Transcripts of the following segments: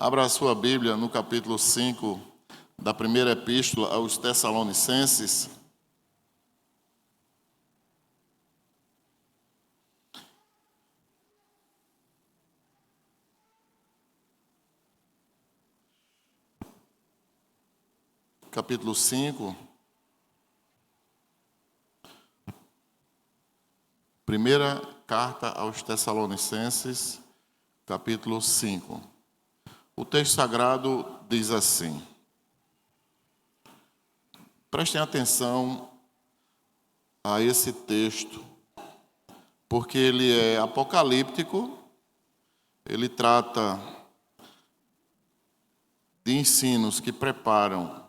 Abra a sua Bíblia no capítulo 5 da primeira epístola aos Tessalonicenses. Capítulo 5. Primeira carta aos Tessalonicenses, capítulo 5. O texto sagrado diz assim. Prestem atenção a esse texto, porque ele é apocalíptico, ele trata de ensinos que preparam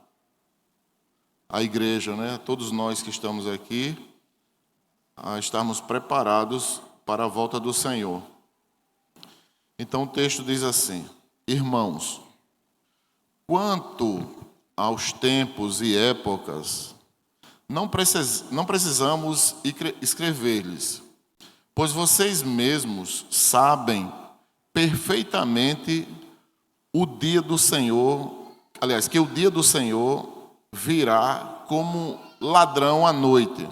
a igreja, todos nós que estamos aqui, a estarmos preparados para a volta do Senhor. Então o texto diz assim: irmãos, quanto aos tempos e épocas, não precisamos escrever-lhes, pois vocês mesmos sabem perfeitamente o dia do Senhor, que o dia do Senhor virá como ladrão à noite.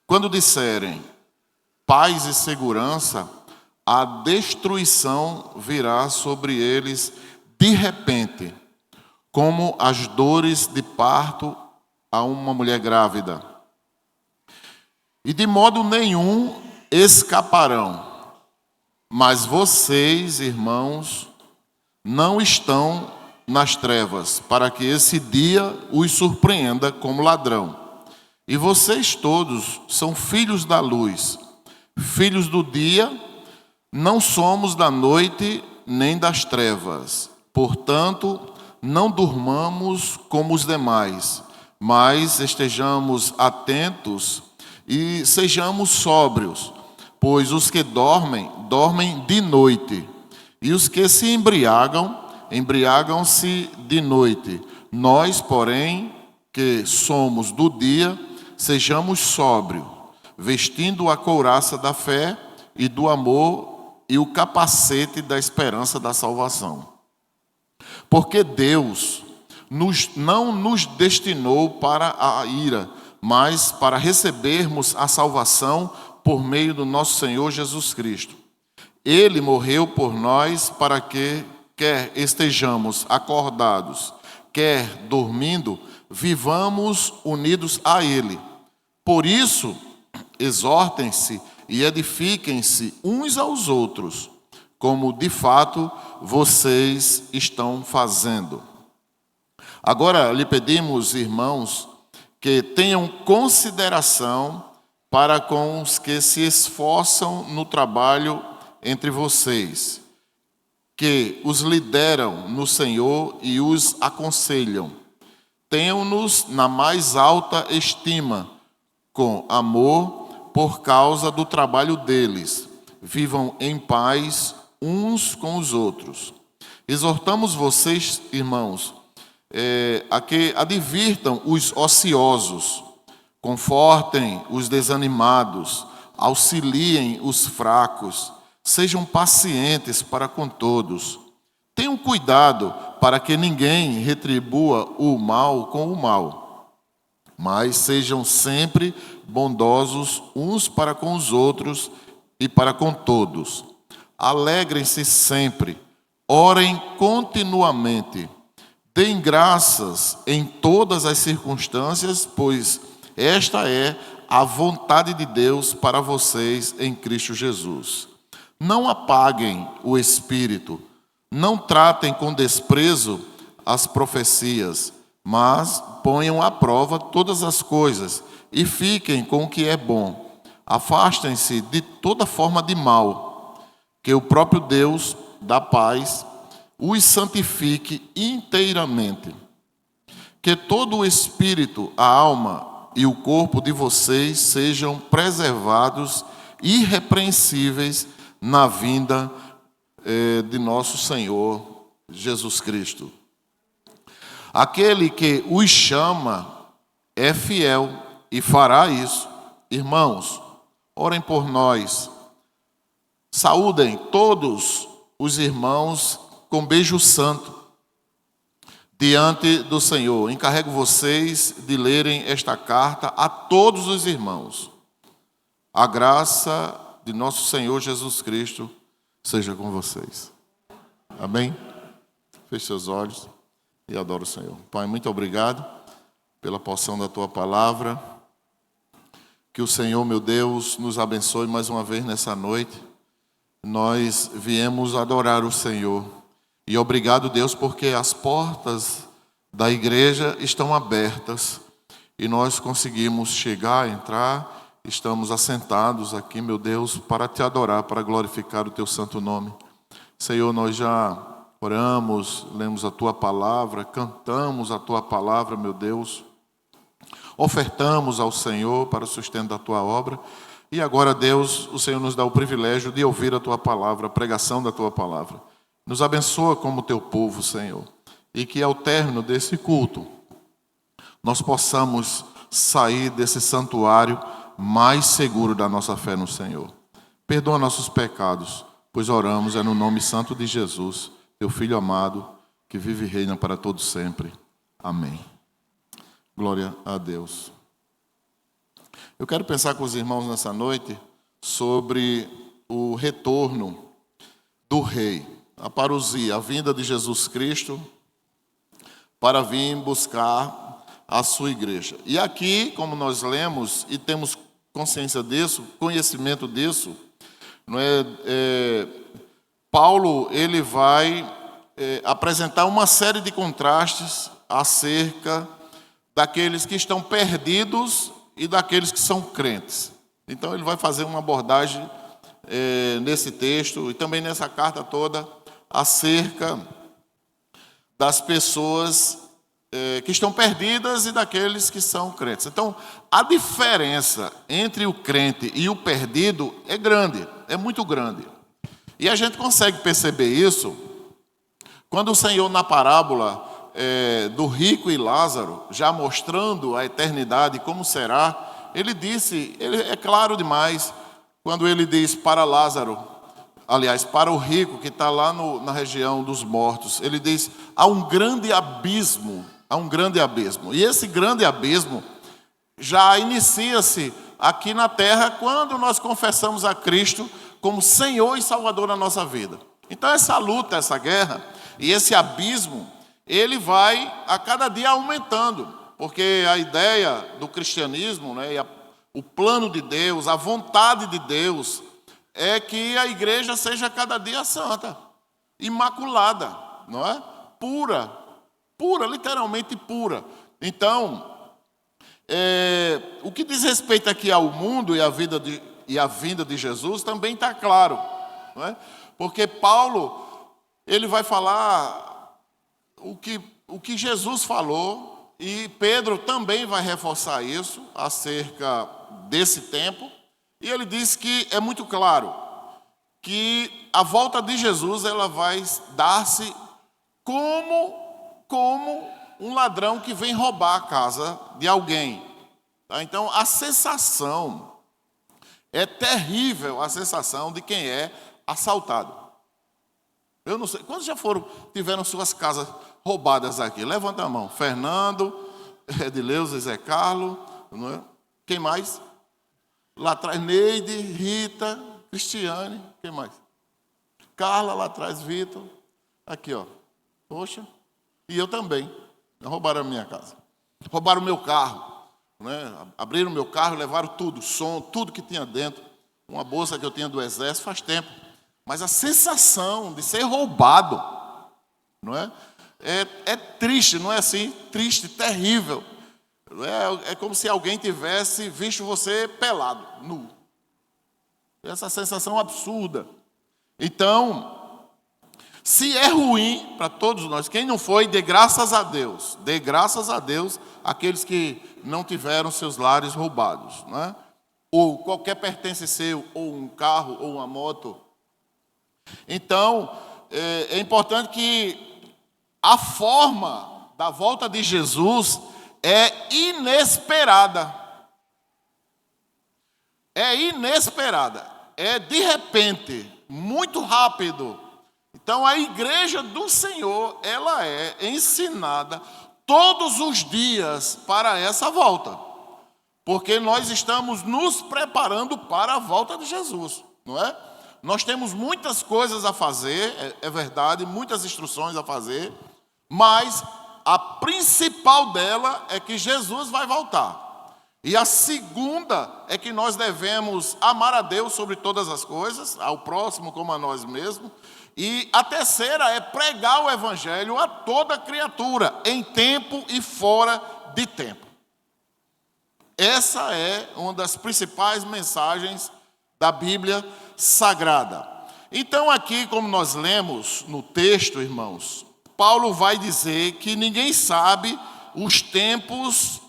Quando disserem paz e segurança, a destruição virá sobre eles de repente, como as dores de parto a uma mulher grávida. E de modo nenhum escaparão. Mas vocês, irmãos, não estão nas trevas, para que esse dia os surpreenda como ladrão. E vocês todos são filhos da luz, filhos do dia. Não somos da noite nem das trevas. Portanto, não durmamos como os demais, mas estejamos atentos e sejamos sóbrios, pois os que dormem, dormem de noite, e os que se embriagam, embriagam-se de noite. Nós, porém, que somos do dia, sejamos sóbrios, vestindo a couraça da fé e do amor e o capacete da esperança da salvação. Porque Deus não nos destinou para a ira, mas para recebermos a salvação por meio do nosso Senhor Jesus Cristo. Ele morreu por nós para que, quer estejamos acordados, quer dormindo, vivamos unidos a Ele. Por isso, exortem-se e edifiquem-se uns aos outros, como de fato vocês estão fazendo. Agora lhe pedimos, irmãos, que tenham consideração para com os que se esforçam no trabalho entre vocês, que os lideram no Senhor e os aconselham. Tenham-nos na mais alta estima, com amor, por causa do trabalho deles. Vivam em paz uns com os outros. Exortamos vocês, irmãos, a que advirtam os ociosos, confortem os desanimados, auxiliem os fracos, sejam pacientes para com todos. Tenham cuidado para que ninguém retribua o mal com o mal, mas sejam sempre bondosos uns para com os outros e para com todos. Alegrem-se sempre, orem continuamente, deem graças em todas as circunstâncias, pois esta é a vontade de Deus para vocês em Cristo Jesus. Não apaguem o espírito, não tratem com desprezo as profecias, mas ponham à prova todas as coisas e fiquem com o que é bom. Afastem-se de toda forma de mal, que o próprio Deus da paz os santifique inteiramente. Que todo o espírito, a alma e o corpo de vocês sejam preservados irrepreensíveis na vinda de nosso Senhor Jesus Cristo. Aquele que os chama é fiel e fará isso. Irmãos, orem por nós. Saúdem todos os irmãos com beijo santo diante do Senhor. Encarrego vocês de lerem esta carta a todos os irmãos. A graça de nosso Senhor Jesus Cristo seja com vocês. Amém? Feche seus olhos e adore o Senhor. Pai, muito obrigado pela porção da Tua palavra. Que o Senhor, meu Deus, nos abençoe mais uma vez nessa noite. Nós viemos adorar o Senhor. E obrigado, Deus, porque as portas da igreja estão abertas e nós conseguimos chegar, entrar, estamos assentados aqui, meu Deus, para te adorar, para glorificar o teu santo nome. Senhor, nós já oramos, lemos a tua palavra, cantamos a tua palavra, meu Deus, ofertamos ao Senhor para o sustento da tua obra. E agora, Deus, o Senhor nos dá o privilégio de ouvir a tua palavra, a pregação da tua palavra. Nos abençoa como teu povo, Senhor. E que ao término desse culto, nós possamos sair desse santuário mais seguro da nossa fé no Senhor. Perdoa nossos pecados, pois oramos no nome santo de Jesus, teu Filho amado, que vive e reina para todos sempre. Amém. Glória a Deus. Eu quero pensar com os irmãos nessa noite sobre o retorno do Rei, a parousia, a vinda de Jesus Cristo para vir buscar a sua igreja. E aqui, como nós lemos e temos consciência disso, conhecimento disso, não é, Paulo ele vai apresentar uma série de contrastes acerca daqueles que estão perdidos e daqueles que são crentes. Então ele vai fazer uma abordagem nesse texto e também nessa carta toda acerca das pessoas que estão perdidas e daqueles que são crentes. Então, a diferença entre o crente e o perdido é grande, é muito grande. E a gente consegue perceber isso quando o Senhor, na parábola do rico e Lázaro, já mostrando a eternidade como será, ele disse, ele é claro demais, quando ele diz para Lázaro, aliás, para o rico que está lá na região dos mortos, ele diz, há um grande abismo. E esse grande abismo já inicia-se aqui na terra quando nós confessamos a Cristo como Senhor e Salvador na nossa vida. Então essa luta, essa guerra e esse abismo, ele vai a cada dia aumentando, porque a ideia do cristianismo, né, e o plano de Deus, a vontade de Deus, é que a igreja seja cada dia santa, imaculada, não é? Pura, literalmente pura. Então, o que diz respeito aqui ao mundo e à vinda de Jesus também está claro, não é? Porque Paulo, ele vai falar o que Jesus falou, e Pedro também vai reforçar isso acerca desse tempo. E ele diz que é muito claro que a volta de Jesus ela vai dar-se como um ladrão que vem roubar a casa de alguém. Tá? Então a sensação é terrível, a sensação de quem é assaltado. Eu não sei, quantos já tiveram suas casas roubadas aqui? Levanta a mão. Fernando, Edileuza, Zé Carlos, não é? Quem mais? Lá atrás, Neide, Rita, Cristiane, quem mais? Carla, lá atrás, Vitor. Aqui, ó. Poxa. E eu também. Roubaram a minha casa. Roubaram o meu carro. Né? Abriram o meu carro, levaram tudo, som, tudo que tinha dentro. Uma bolsa que eu tinha do exército faz tempo. Mas a sensação de ser roubado, não é? É triste, não é assim? Triste, terrível. É como se alguém tivesse visto você pelado, nu. Essa sensação absurda. Então, se é ruim para todos nós, quem não foi, dê graças a Deus. Dê graças a Deus àqueles que não tiveram seus lares roubados, não é? Ou qualquer pertence seu, ou um carro, ou uma moto. Então, é importante que a forma da volta de Jesus é inesperada. É inesperada. É de repente, muito rápido. Então a igreja do Senhor, ela é ensinada todos os dias para essa volta. Porque nós estamos nos preparando para a volta de Jesus, não é? Nós temos muitas coisas a fazer, é verdade, muitas instruções a fazer, mas a principal dela é que Jesus vai voltar. E a segunda é que nós devemos amar a Deus sobre todas as coisas, ao próximo como a nós mesmos. E a terceira é pregar o evangelho a toda criatura, em tempo e fora de tempo. Essa é uma das principais mensagens da Bíblia Sagrada. Então aqui, como nós lemos no texto, irmãos, Paulo vai dizer que ninguém sabe os tempos,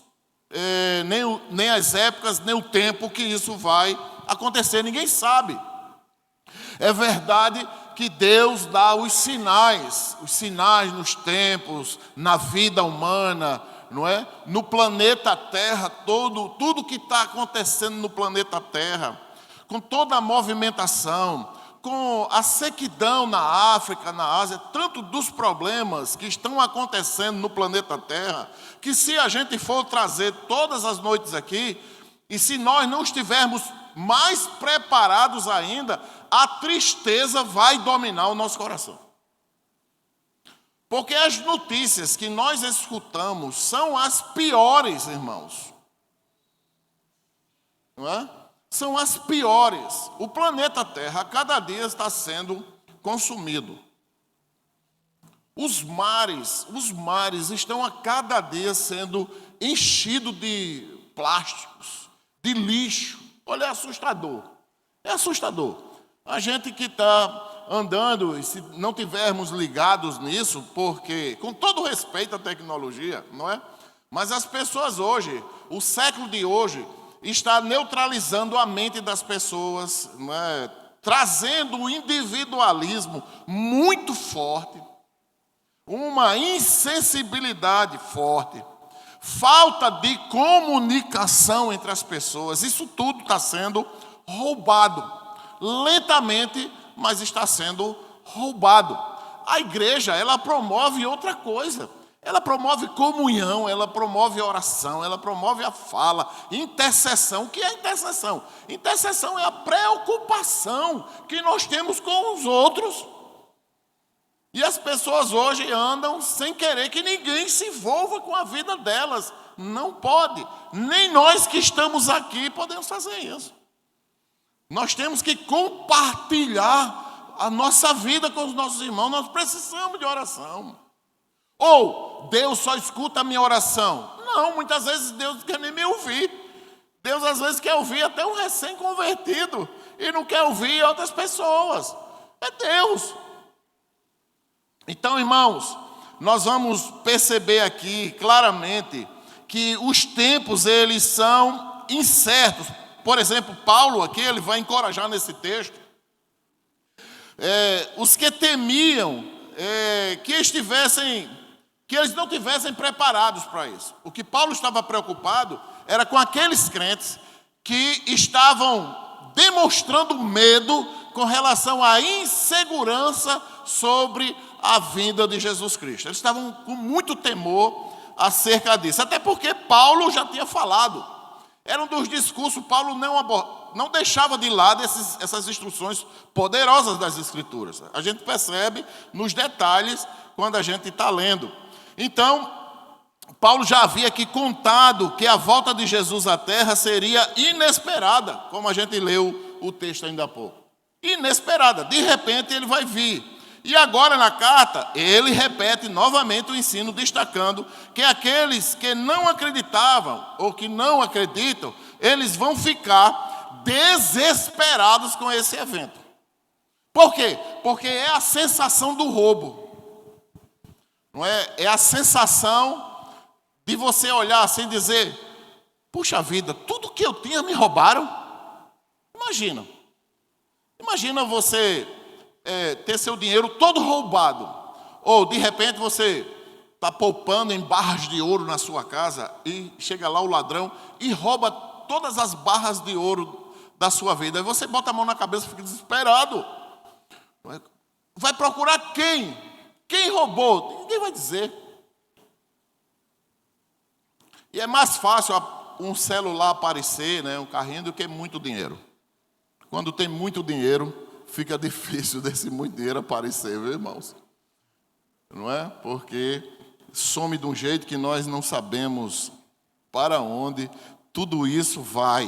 nem as épocas, nem o tempo que isso vai acontecer. Ninguém sabe. É verdade que Deus dá os sinais nos tempos, na vida humana, não é? No planeta Terra, tudo que está acontecendo no planeta Terra, com toda a movimentação, com a sequidão na África, na Ásia, tanto dos problemas que estão acontecendo no planeta Terra, que se a gente for trazer todas as noites aqui, e se nós não estivermos mais preparados ainda, a tristeza vai dominar o nosso coração. Porque as notícias que nós escutamos são as piores, irmãos. Não é? São as piores. O planeta Terra, a cada dia, está sendo consumido. Os mares estão a cada dia sendo enchidos de plásticos, de lixo. Olha, é assustador. É assustador. A gente que está andando, e se não tivermos ligados nisso, porque, com todo respeito à tecnologia, não é? Mas as pessoas hoje, o século de hoje, está neutralizando a mente das pessoas, não é? Trazendo um individualismo muito forte, uma insensibilidade forte, falta de comunicação entre as pessoas. Isso tudo está sendo roubado, lentamente, mas está sendo roubado. A igreja, ela promove outra coisa. Ela promove comunhão, ela promove oração, ela promove a fala, intercessão. O que é intercessão? Intercessão é a preocupação que nós temos com os outros. E as pessoas hoje andam sem querer que ninguém se envolva com a vida delas. Não pode. Nem nós que estamos aqui podemos fazer isso. Nós temos que compartilhar a nossa vida com os nossos irmãos. Nós precisamos de oração. Ou Deus só escuta a minha oração. Não, muitas vezes Deus não quer nem me ouvir. Deus às vezes quer ouvir até um recém-convertido e não quer ouvir outras pessoas. É Deus. Então, irmãos, nós vamos perceber aqui claramente que os tempos, eles são incertos. Por exemplo, Paulo aqui, ele vai encorajar nesse texto, os que temiam que eles não tivessem preparados para isso. O que Paulo estava preocupado era com aqueles crentes que estavam demonstrando medo com relação à insegurança sobre a vinda de Jesus Cristo. Eles estavam com muito temor acerca disso, até porque Paulo já tinha falado. Era um dos discursos, Paulo não deixava de lado essas instruções poderosas das Escrituras. A gente percebe nos detalhes quando a gente está lendo. Então, Paulo já havia aqui contado que a volta de Jesus à terra seria inesperada, como a gente leu o texto ainda há pouco. Inesperada, de repente ele vai vir. E agora na carta, ele repete novamente o ensino, destacando que aqueles que não acreditavam ou que não acreditam, eles vão ficar desesperados com esse evento. Por quê? Porque é a sensação do roubo. Não é? É a sensação de você olhar assim e dizer: puxa vida, tudo que eu tinha me roubaram. Imagina você ter seu dinheiro todo roubado. Ou de repente você está poupando em barras de ouro na sua casa e chega lá o ladrão e rouba todas as barras de ouro da sua vida. Aí você bota a mão na cabeça e fica desesperado. vai procurar quem? Quem roubou? Ninguém vai dizer. E é mais fácil um celular aparecer, né, um carrinho, do que muito dinheiro. Quando tem muito dinheiro, fica difícil desse muito dinheiro aparecer, viu, irmãos? Não é? Porque some de um jeito que nós não sabemos para onde tudo isso vai.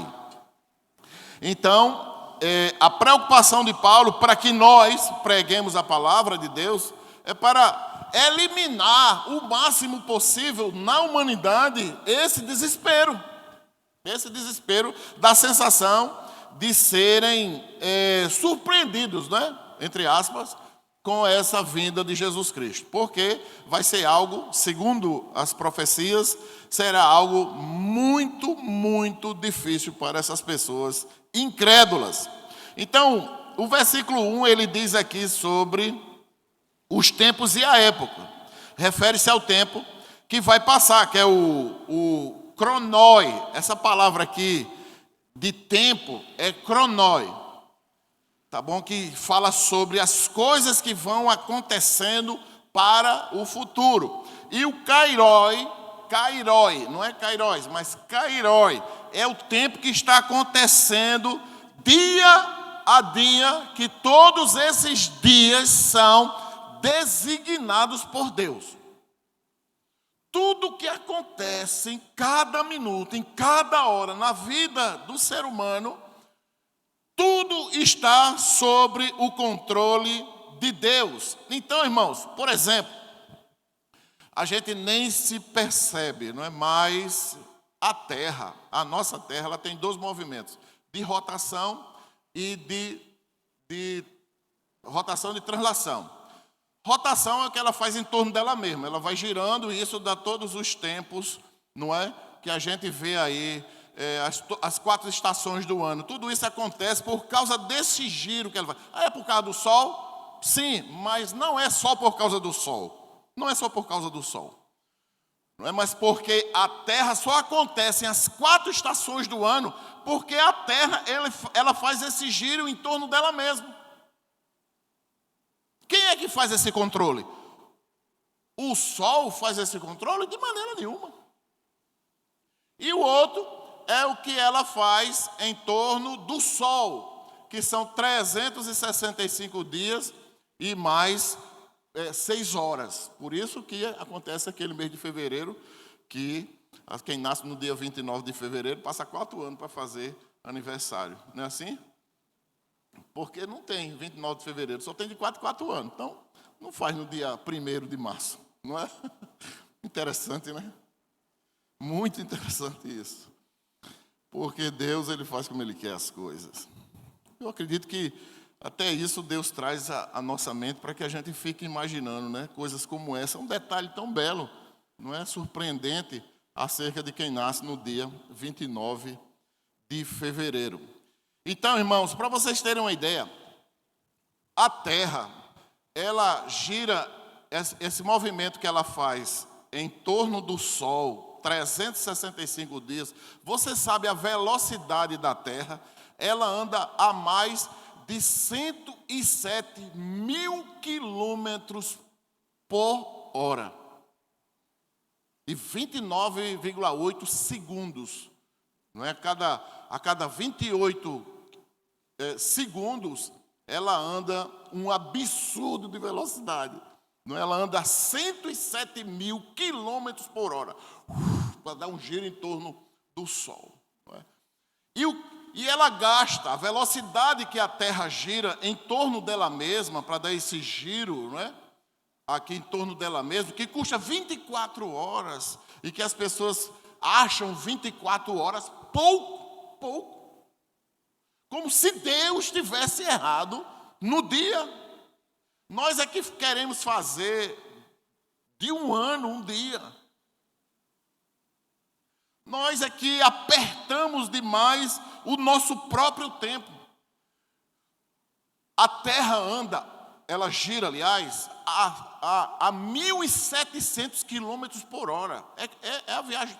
Então, a preocupação de Paulo para que nós preguemos a palavra de Deus é para eliminar o máximo possível na humanidade esse desespero da sensação de serem surpreendidos, né, entre aspas, com essa vinda de Jesus Cristo. Porque vai ser algo, segundo as profecias, será algo muito, muito difícil para essas pessoas incrédulas. Então, o versículo 1, ele diz aqui sobre os tempos e a época. Refere-se ao tempo que vai passar, que é o cronoi. Essa palavra aqui de tempo é cronoi. Tá bom? Que fala sobre as coisas que vão acontecendo para o futuro. E o kairoi, não é kairos, mas kairoi, é o tempo que está acontecendo dia a dia, que todos esses dias são designados por Deus. Tudo que acontece em cada minuto, em cada hora, na vida do ser humano, tudo está sobre o controle de Deus. Então, irmãos, por exemplo, a gente nem se percebe, não é? Mas a nossa Terra, ela tem dois movimentos, de rotação e de rotação de translação. Rotação é o que ela faz em torno dela mesma, ela vai girando, e isso dá todos os tempos, não é? Que a gente vê aí, as 4 estações do ano. Tudo isso acontece por causa desse giro que ela faz. É por causa do Sol? Sim, mas não é só por causa do Sol. Não é só por causa do Sol. Não é, mas porque a Terra só acontece as 4 estações do ano, porque a Terra ela faz esse giro em torno dela mesma. Quem é que faz esse controle? O Sol faz esse controle? De maneira nenhuma. E o outro é o que ela faz em torno do Sol, que são 365 dias e mais 6 horas. Por isso que acontece aquele mês de fevereiro, que quem nasce no dia 29 de fevereiro passa 4 anos para fazer aniversário. Não é assim? Porque não tem 29 de fevereiro, só tem de 4 anos. Então, não faz no dia 1º de março, não é? Interessante, né? Muito interessante isso. Porque Deus, ele faz como ele quer as coisas. Eu acredito que até isso Deus traz a nossa mente para que a gente fique imaginando, né? Coisas como essa. Um detalhe tão belo, não é? Surpreendente, acerca de quem nasce no dia 29 de fevereiro. Então, irmãos, para vocês terem uma ideia, a Terra, ela gira, esse movimento que ela faz em torno do Sol, 365 dias, você sabe a velocidade da Terra, ela anda a mais de 107 mil quilômetros por hora. E 29,8 segundos. Não é? A cada 28 segundos, ela anda um absurdo de velocidade. Não é? Ela anda a 107 mil quilômetros por hora. Para dar um giro em torno do Sol. Não é? E ela gasta a velocidade que a Terra gira em torno dela mesma, para dar esse giro, não é? Aqui em torno dela mesma, que custa 24 horas, e que as pessoas acham 24 horas pouco. Como se Deus tivesse errado no dia. Nós é que queremos fazer de um ano um dia. Nós é que apertamos demais o nosso próprio tempo. A Terra anda, ela gira, aliás, a 1.700 quilômetros por hora. É a viagem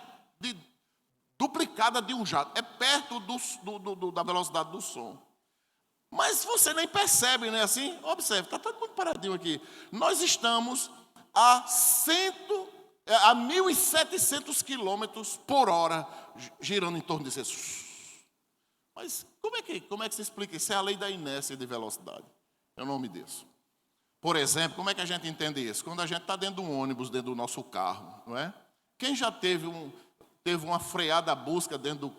duplicada de um jato. É perto da velocidade do som. Mas você nem percebe, não é assim? Observe, está todo mundo paradinho aqui. Nós estamos a 1.700 quilômetros por hora, girando em torno de você. Mas como é que se explica isso? É a lei da inércia de velocidade. É o nome disso. Por exemplo, como é que a gente entende isso? Quando a gente está dentro de um ônibus, dentro do nosso carro, não é? Quem já teve uma freada brusca dentro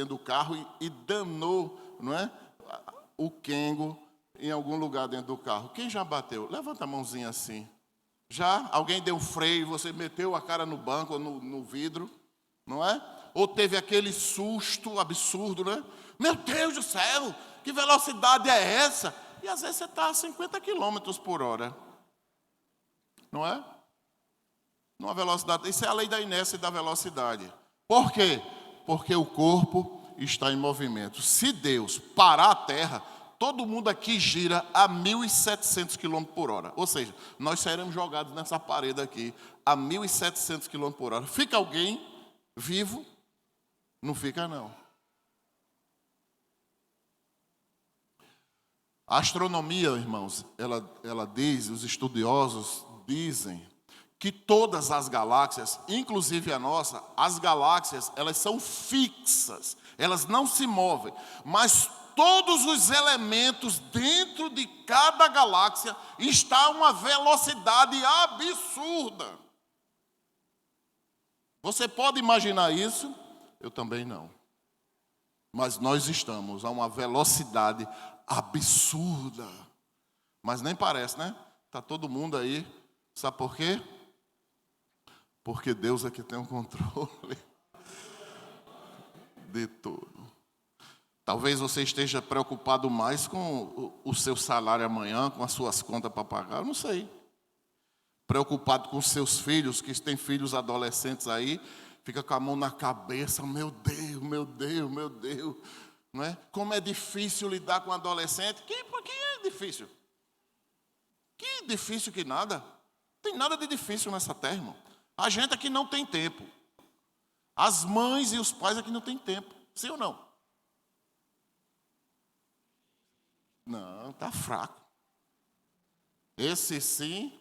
do carro e danou, não é? O Kengo em algum lugar dentro do carro. Quem já bateu? Levanta a mãozinha assim. Já? Alguém deu freio, você meteu a cara no banco ou no vidro, não é? Ou teve aquele susto absurdo, né? Meu Deus do céu, que velocidade é essa? E às vezes você está a 50 quilômetros por hora. Não é? Numa velocidade. Isso é a lei da inércia e da velocidade. Por quê? Porque o corpo está em movimento. Se Deus parar a terra, todo mundo aqui gira a 1.700 quilômetros por hora. Ou seja, nós seremos jogados nessa parede aqui a 1.700 quilômetros por hora. Fica alguém vivo? Não fica, não. A astronomia, irmãos, ela diz, os estudiosos dizem que todas as galáxias, inclusive a nossa, as galáxias, elas são fixas, elas não se movem, mas todos os elementos dentro de cada galáxia está a uma velocidade absurda. Você pode imaginar isso? Eu também não. Mas nós estamos a uma velocidade absurda. Mas nem parece, né? Está todo mundo aí. Sabe por quê? Porque Deus é que tem o controle de tudo. Talvez você esteja preocupado mais com o seu salário amanhã, com as suas contas para pagar, eu não sei. Preocupado com seus filhos, que têm filhos adolescentes aí, fica com a mão na cabeça, meu Deus, meu Deus, meu Deus. Não é? Como é difícil lidar com um adolescente. Que é difícil? Que difícil que nada. Não tem nada de difícil nessa terra, irmão. A gente aqui não tem tempo. As mães e os pais aqui não têm tempo. Sim ou não? Não, está fraco. Esse sim.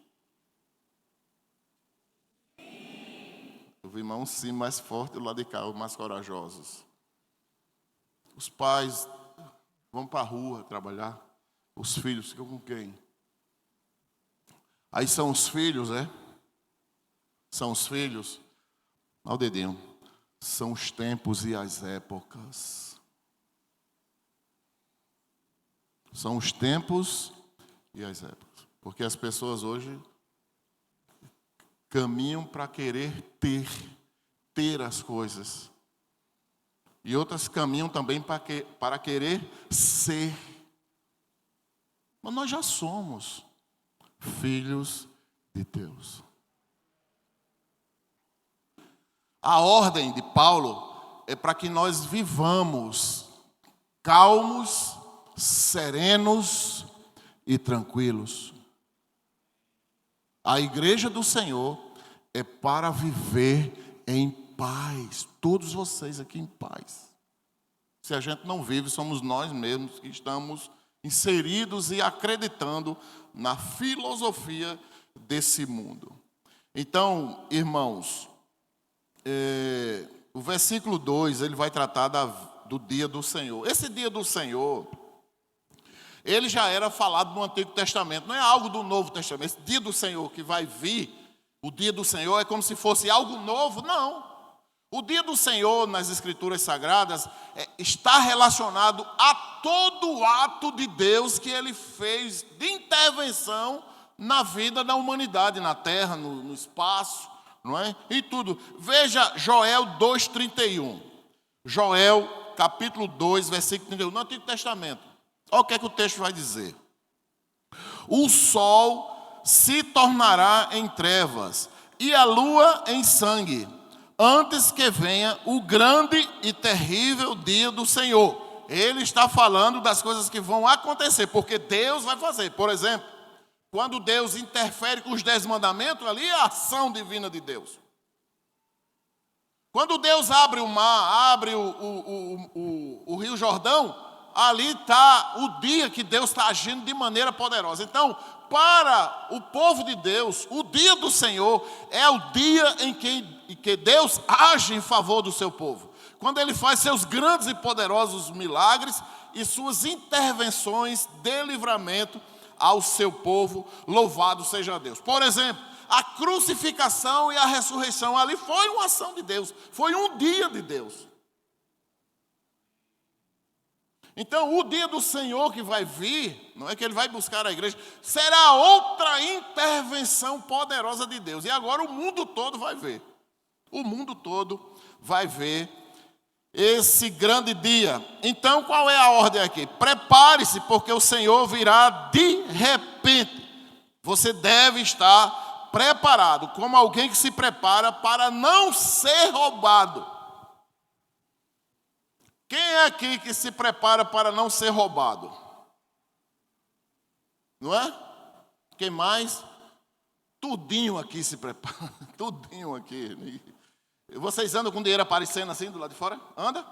Eu vi um sim mais forte do lado de cá, mais corajosos. Os pais vão para a rua trabalhar. Os filhos ficam com quem? Aí são os filhos, é? São os filhos. Olha o dedinho. São os tempos e as épocas. São os tempos e as épocas. Porque as pessoas hoje caminham para querer ter as coisas. E outras caminham também para querer ser. Mas nós já somos filhos de Deus. A ordem de Paulo é para que nós vivamos calmos, serenos e tranquilos. A igreja do Senhor é para viver em paz. Todos vocês aqui em paz. Se a gente não vive, somos nós mesmos que estamos inseridos e acreditando na filosofia desse mundo. Então, irmãos, o versículo 2, ele vai tratar do dia do Senhor. Esse dia do Senhor, ele já era falado no Antigo Testamento, não é algo do Novo Testamento. Esse dia do Senhor que vai vir, o dia do Senhor é como se fosse algo novo, não. O dia do Senhor nas Escrituras Sagradas está relacionado a todo o ato de Deus que Ele fez de intervenção na vida da humanidade, na terra, no espaço, não é? E tudo. Veja Joel 2,31. Joel, capítulo 2, versículo 31, no Antigo Testamento. Olha o que é que o texto vai dizer. O sol se tornará em trevas e a lua em sangue, antes que venha o grande e terrível dia do Senhor. Ele está falando das coisas que vão acontecer, porque Deus vai fazer. Por exemplo, quando Deus interfere com os 10 mandamentos, ali é a ação divina de Deus. Quando Deus abre o mar, abre o Rio Jordão, ali está o dia que Deus está agindo de maneira poderosa. Então, para o povo de Deus, o dia do Senhor é o dia em que Deus age em favor do seu povo. Quando Ele faz seus grandes e poderosos milagres e suas intervenções de livramento ao seu povo, louvado seja Deus. Por exemplo, a crucificação e a ressurreição ali foi uma ação de Deus, foi um dia de Deus. Então, o dia do Senhor que vai vir, não é que Ele vai buscar a igreja, será outra intervenção poderosa de Deus. E agora o mundo todo vai ver. O mundo todo vai ver esse grande dia. Então, qual é a ordem aqui? Prepare-se, porque o Senhor virá de repente. Você deve estar preparado, como alguém que se prepara para não ser roubado. Quem é aqui que se prepara para não ser roubado? Não é? Quem mais? Tudinho aqui se prepara. Tudinho aqui. Vocês andam com dinheiro aparecendo assim do lado de fora? Anda?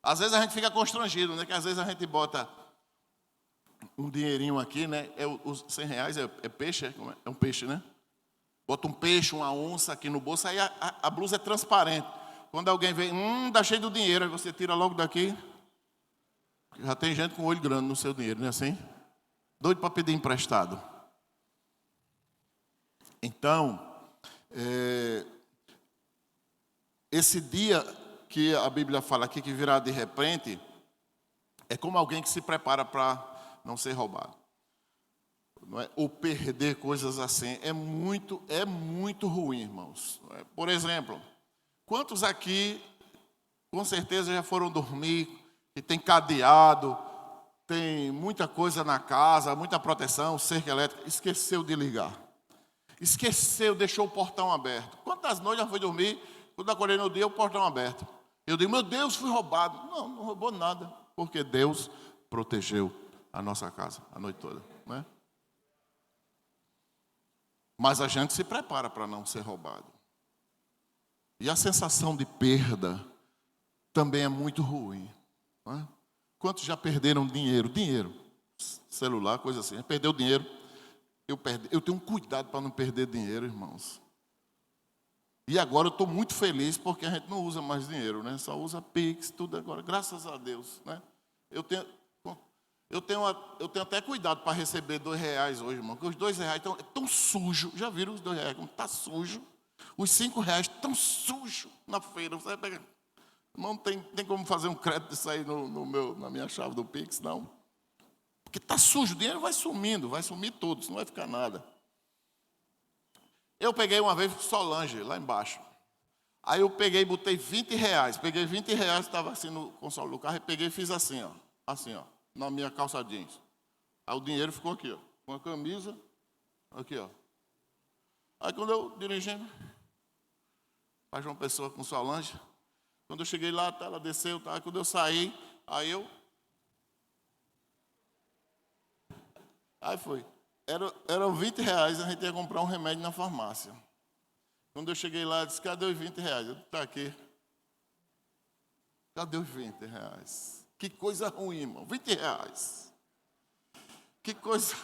Às vezes a gente fica constrangido, né? Que às vezes a gente bota um dinheirinho aqui, né? Os R$100 é peixe? É um peixe, né? Bota um peixe, uma onça aqui no bolso, aí a blusa é transparente. Quando alguém vem, dá cheio do dinheiro, aí você tira logo daqui. Já tem gente com olho grande no seu dinheiro, não é assim? Doido para pedir emprestado. Então, esse dia que a Bíblia fala aqui, que virá de repente, é como alguém que se prepara para não ser roubado. Não é? Ou perder coisas assim. É muito ruim, irmãos. Por exemplo, quantos aqui, com certeza, já foram dormir, e tem cadeado, tem muita coisa na casa, muita proteção, cerca elétrica, esqueceu de ligar. Esqueceu, deixou o portão aberto. Quantas noites já foi dormir, quando acordei no dia, o portão aberto. Eu digo, meu Deus, fui roubado. Não roubou nada, porque Deus protegeu a nossa casa a noite toda. Né? Mas a gente se prepara para não ser roubado. E a sensação de perda também é muito ruim. Não é? Quantos já perderam dinheiro? Dinheiro, celular, coisa assim. Perdeu dinheiro. Eu tenho um cuidado para não perder dinheiro, irmãos. E agora eu estou muito feliz porque a gente não usa mais dinheiro, né? Só usa Pix, tudo agora, graças a Deus. Né? Eu tenho até cuidado para receber R$2 hoje, irmão. Porque os R$2 estão tão sujos. Já viram os R$2 como está sujo? Os R$5 estão sujos na feira. Você vai pegar. Não tem como fazer um crédito disso aí na minha chave do Pix, não. Porque está sujo, o dinheiro vai sumindo, vai sumir tudo, não vai ficar nada. Eu peguei uma vez Solange, lá embaixo. Aí eu peguei e botei R$20. Peguei R$20, estava assim no console do carro, e peguei e fiz assim, ó, na minha calça jeans. Aí o dinheiro ficou aqui, ó, com a camisa, aqui, ó. Aí quando eu dirigindo, para João Pessoa com Solange, quando eu cheguei lá, ela desceu, tá? Quando eu saí, aí foi. Eram R$20, a gente ia comprar um remédio na farmácia. Quando eu cheguei lá, eu disse, cadê os R$20? Eu disse, tá aqui. Cadê os R$20? Que coisa ruim, irmão. R$20. Que coisa.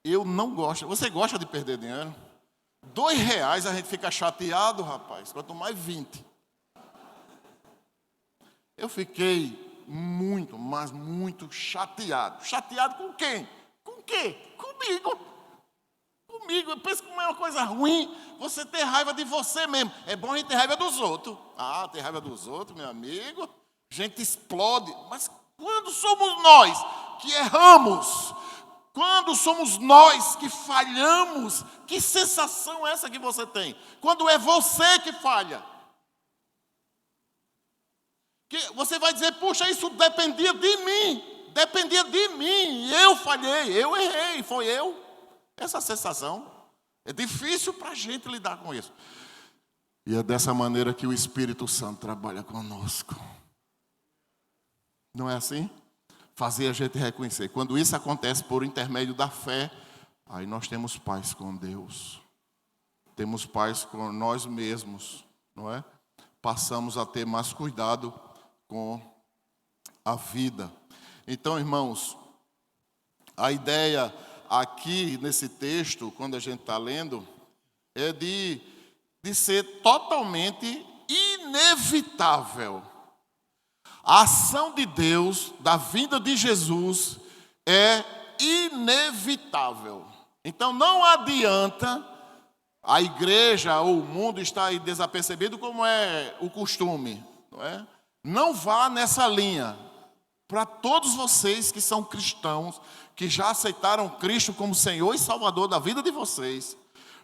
Eu não gosto. Você gosta de perder dinheiro? R$2 a gente fica chateado, rapaz. Quanto mais 20. Eu fiquei muito, mas muito chateado. Chateado com quem? Com quê? Comigo. Eu penso que não é uma coisa ruim você ter raiva de você mesmo. É bom a gente ter raiva dos outros. Ah, ter raiva dos outros, meu amigo. A gente explode. Mas quando somos nós que erramos, quando somos nós que falhamos, que sensação é essa que você tem? Quando é você que falha. Que você vai dizer, puxa, isso dependia de mim. Dependia de mim. Eu falhei, eu errei, foi eu. Essa sensação é difícil para a gente lidar com isso. E é dessa maneira que o Espírito Santo trabalha conosco. Não é assim? Fazer a gente reconhecer. Quando isso acontece por intermédio da fé, aí nós temos paz com Deus. Temos paz com nós mesmos, não é? Passamos a ter mais cuidado com a vida. Então, irmãos, a ideia aqui nesse texto, quando a gente está lendo, é de ser totalmente inevitável. A ação de Deus, da vinda de Jesus, é inevitável. Então não adianta a igreja ou o mundo estar aí desapercebido como é o costume, não é? Não vá nessa linha. Para todos vocês que são cristãos, que já aceitaram Cristo como Senhor e Salvador da vida de vocês,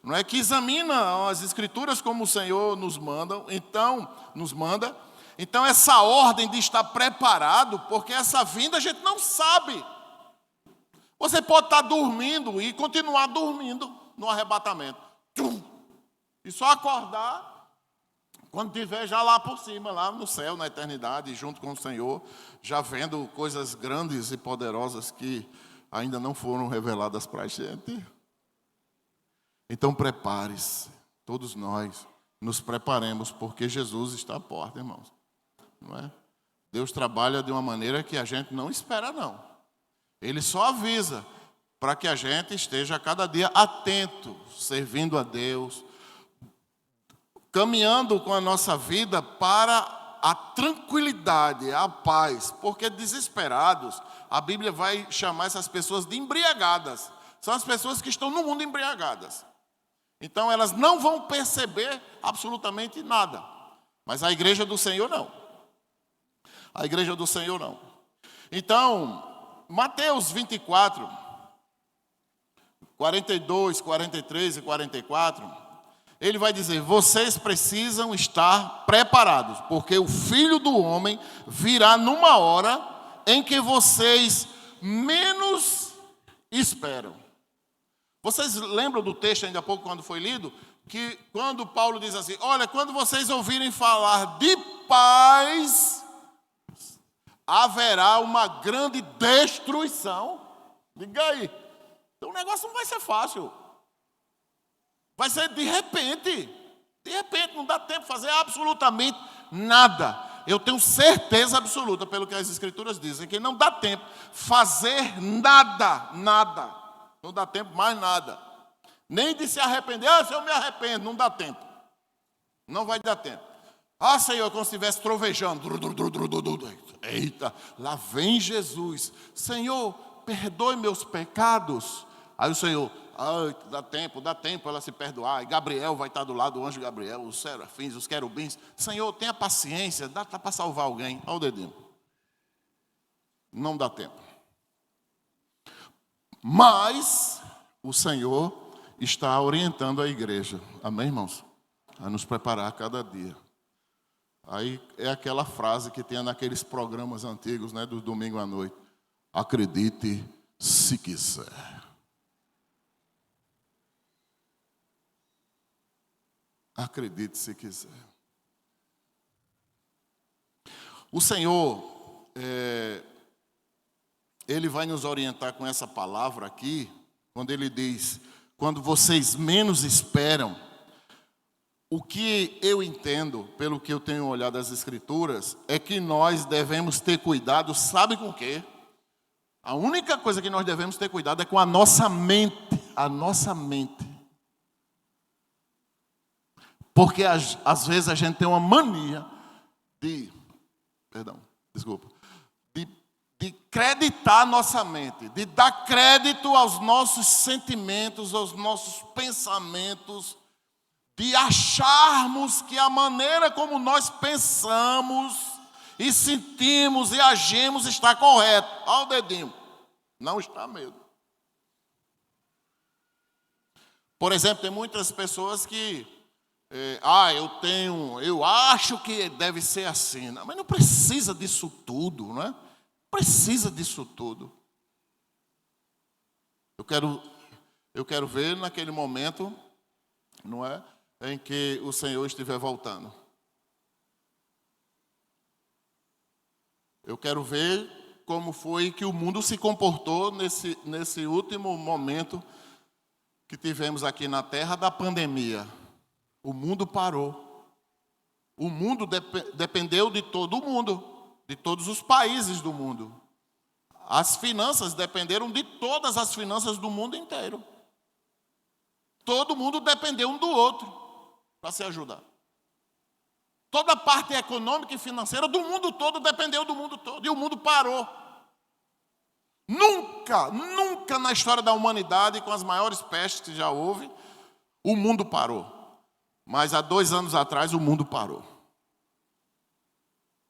não é, que examinam as Escrituras como o Senhor nos manda, então essa ordem de estar preparado, porque essa vinda a gente não sabe. Você pode estar dormindo e continuar dormindo no arrebatamento. E só acordar quando estiver já lá por cima, lá no céu, na eternidade, junto com o Senhor, já vendo coisas grandes e poderosas que ainda não foram reveladas para a gente. Então prepare-se, todos nós nos preparemos, porque Jesus está à porta, irmãos. Não é? Deus trabalha de uma maneira que a gente não espera, não. Ele só avisa para que a gente esteja cada dia atento, servindo a Deus, caminhando com a nossa vida para a tranquilidade, a paz, porque desesperados, a Bíblia vai chamar essas pessoas de embriagadas. São as pessoas que estão no mundo embriagadas. Então elas não vão perceber absolutamente nada. Mas a igreja do Senhor não. A igreja do Senhor não. Então, Mateus 24, 42, 43 e 44, ele vai dizer: vocês precisam estar preparados, porque o Filho do Homem virá numa hora em que vocês menos esperam. Vocês lembram do texto ainda há pouco, quando foi lido, que quando Paulo diz assim: olha, quando vocês ouvirem falar de paz, haverá uma grande destruição. Diga aí. Então o negócio não vai ser fácil. Vai ser de repente. De repente, não dá tempo de fazer absolutamente nada. Eu tenho certeza absoluta, pelo que as Escrituras dizem, que não dá tempo fazer nada. Não dá tempo mais nada. Nem de se arrepender. Se eu me arrependo, não dá tempo. Não vai dar tempo. Senhor, como se estivesse trovejando. Eita, lá vem Jesus. Senhor, perdoe meus pecados. Aí o Senhor, dá tempo ela se perdoar. E Gabriel vai estar do lado do anjo Gabriel, os serafins, os querubins. Senhor, tenha paciência, dá para salvar alguém. Olha o dedinho. Não dá tempo. Mas o Senhor está orientando a igreja. Amém, irmãos? A nos preparar a cada dia. Aí é aquela frase que tem naqueles programas antigos, né, do domingo à noite. Acredite se quiser. Acredite se quiser. O Senhor, Ele vai nos orientar com essa palavra aqui, quando Ele diz: quando vocês menos esperam. O que eu entendo, pelo que eu tenho olhado as Escrituras, é que nós devemos ter cuidado, sabe com o quê? A única coisa que nós devemos ter cuidado é com a nossa mente. A nossa mente. Porque às vezes a gente tem uma mania de creditar a nossa mente, de dar crédito aos nossos sentimentos, aos nossos pensamentos, de acharmos que a maneira como nós pensamos e sentimos e agimos está correto. Olha o dedinho. Não está mesmo. Por exemplo, tem muitas pessoas que eu acho que deve ser assim. Não, mas não precisa disso tudo, não é? Precisa disso tudo. Eu quero ver naquele momento, não é, em que o Senhor estiver voltando. Eu quero ver como foi que o mundo se comportou nesse último momento que tivemos aqui na Terra da pandemia. O mundo parou. O mundo dependeu de todo mundo. de todos os países do mundo. As finanças dependeram de todas as finanças do mundo inteiro. Todo mundo dependeu um do outro para se ajudar. Toda a parte econômica e financeira do mundo todo dependeu do mundo todo. E o mundo parou. Nunca na história da humanidade, com as maiores pestes que já houve, o mundo parou. Mas há 2 anos atrás o mundo parou.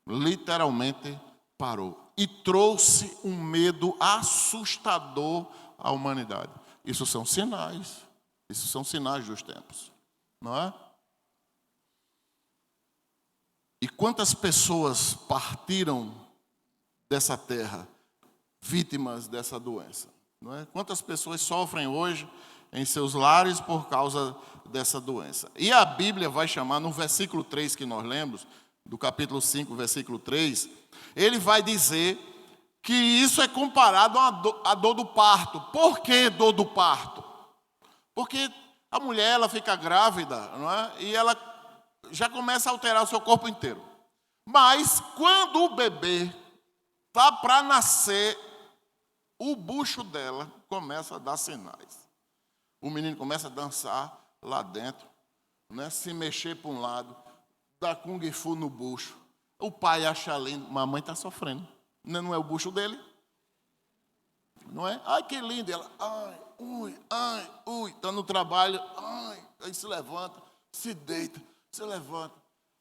Literalmente parou. E trouxe um medo assustador à humanidade. Isso são sinais. Isso são sinais dos tempos. Não é? E quantas pessoas partiram dessa terra vítimas dessa doença? Não é? Quantas pessoas sofrem hoje em seus lares por causa dessa doença? E a Bíblia vai chamar, no versículo 3 que nós lemos, do capítulo 5, versículo 3, ele vai dizer que isso é comparado à dor do parto. Por que dor do parto? Porque a mulher, ela fica grávida, não é? E ela já começa a alterar o seu corpo inteiro. Mas quando o bebê está para nascer, o bucho dela começa a dar sinais. O menino começa a dançar lá dentro, né? Se mexer para um lado, dar kung fu no bucho. O pai acha lindo, mamãe está sofrendo. Não é o bucho dele? Não é? Ai, que lindo. Ela, ai, ui, está no trabalho, ai, aí se levanta, se deita, se levanta.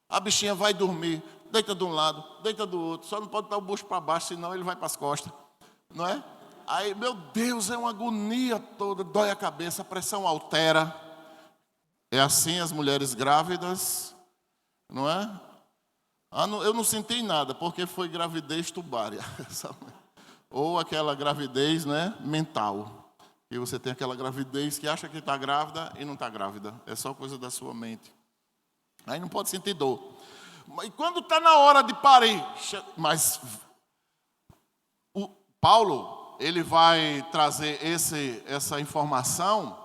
A bichinha vai dormir, deita de um lado, deita do outro, só não pode estar o bucho para baixo, senão ele vai para as costas, não é? Aí, meu Deus, é uma agonia toda, dói a cabeça, a pressão altera. É assim as mulheres grávidas, não é? Eu não senti nada, porque foi gravidez tubária, ou aquela gravidez, né, mental. E você tem aquela gravidez que acha que está grávida e não está grávida. É só coisa da sua mente. Aí não pode sentir dor. E quando está na hora de parir, mas o Paulo, ele vai trazer essa informação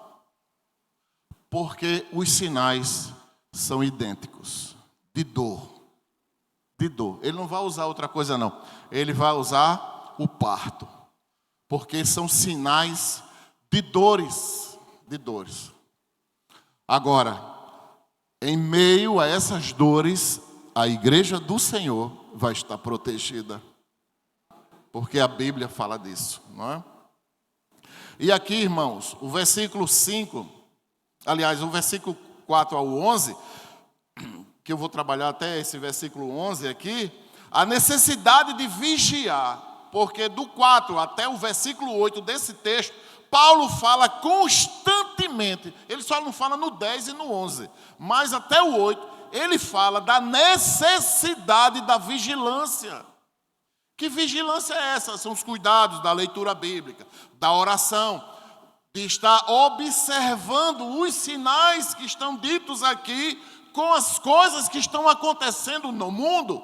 porque os sinais são idênticos de dor. De dor. Ele não vai usar outra coisa, não. Ele vai usar o parto. Porque são sinais de dores. De dores. Agora, em meio a essas dores, a igreja do Senhor vai estar protegida. Porque a Bíblia fala disso, não é? E aqui, irmãos, o versículo 5, aliás, o versículo 4 ao 11, que eu vou trabalhar até esse versículo 11 aqui, a necessidade de vigiar, porque do 4 até o versículo 8 desse texto, Paulo fala constantemente, ele só não fala no 10 e no 11, mas até o 8, ele fala da necessidade da vigilância. Que vigilância é essa? São os cuidados da leitura bíblica, da oração, de estar observando os sinais que estão ditos aqui com as coisas que estão acontecendo no mundo,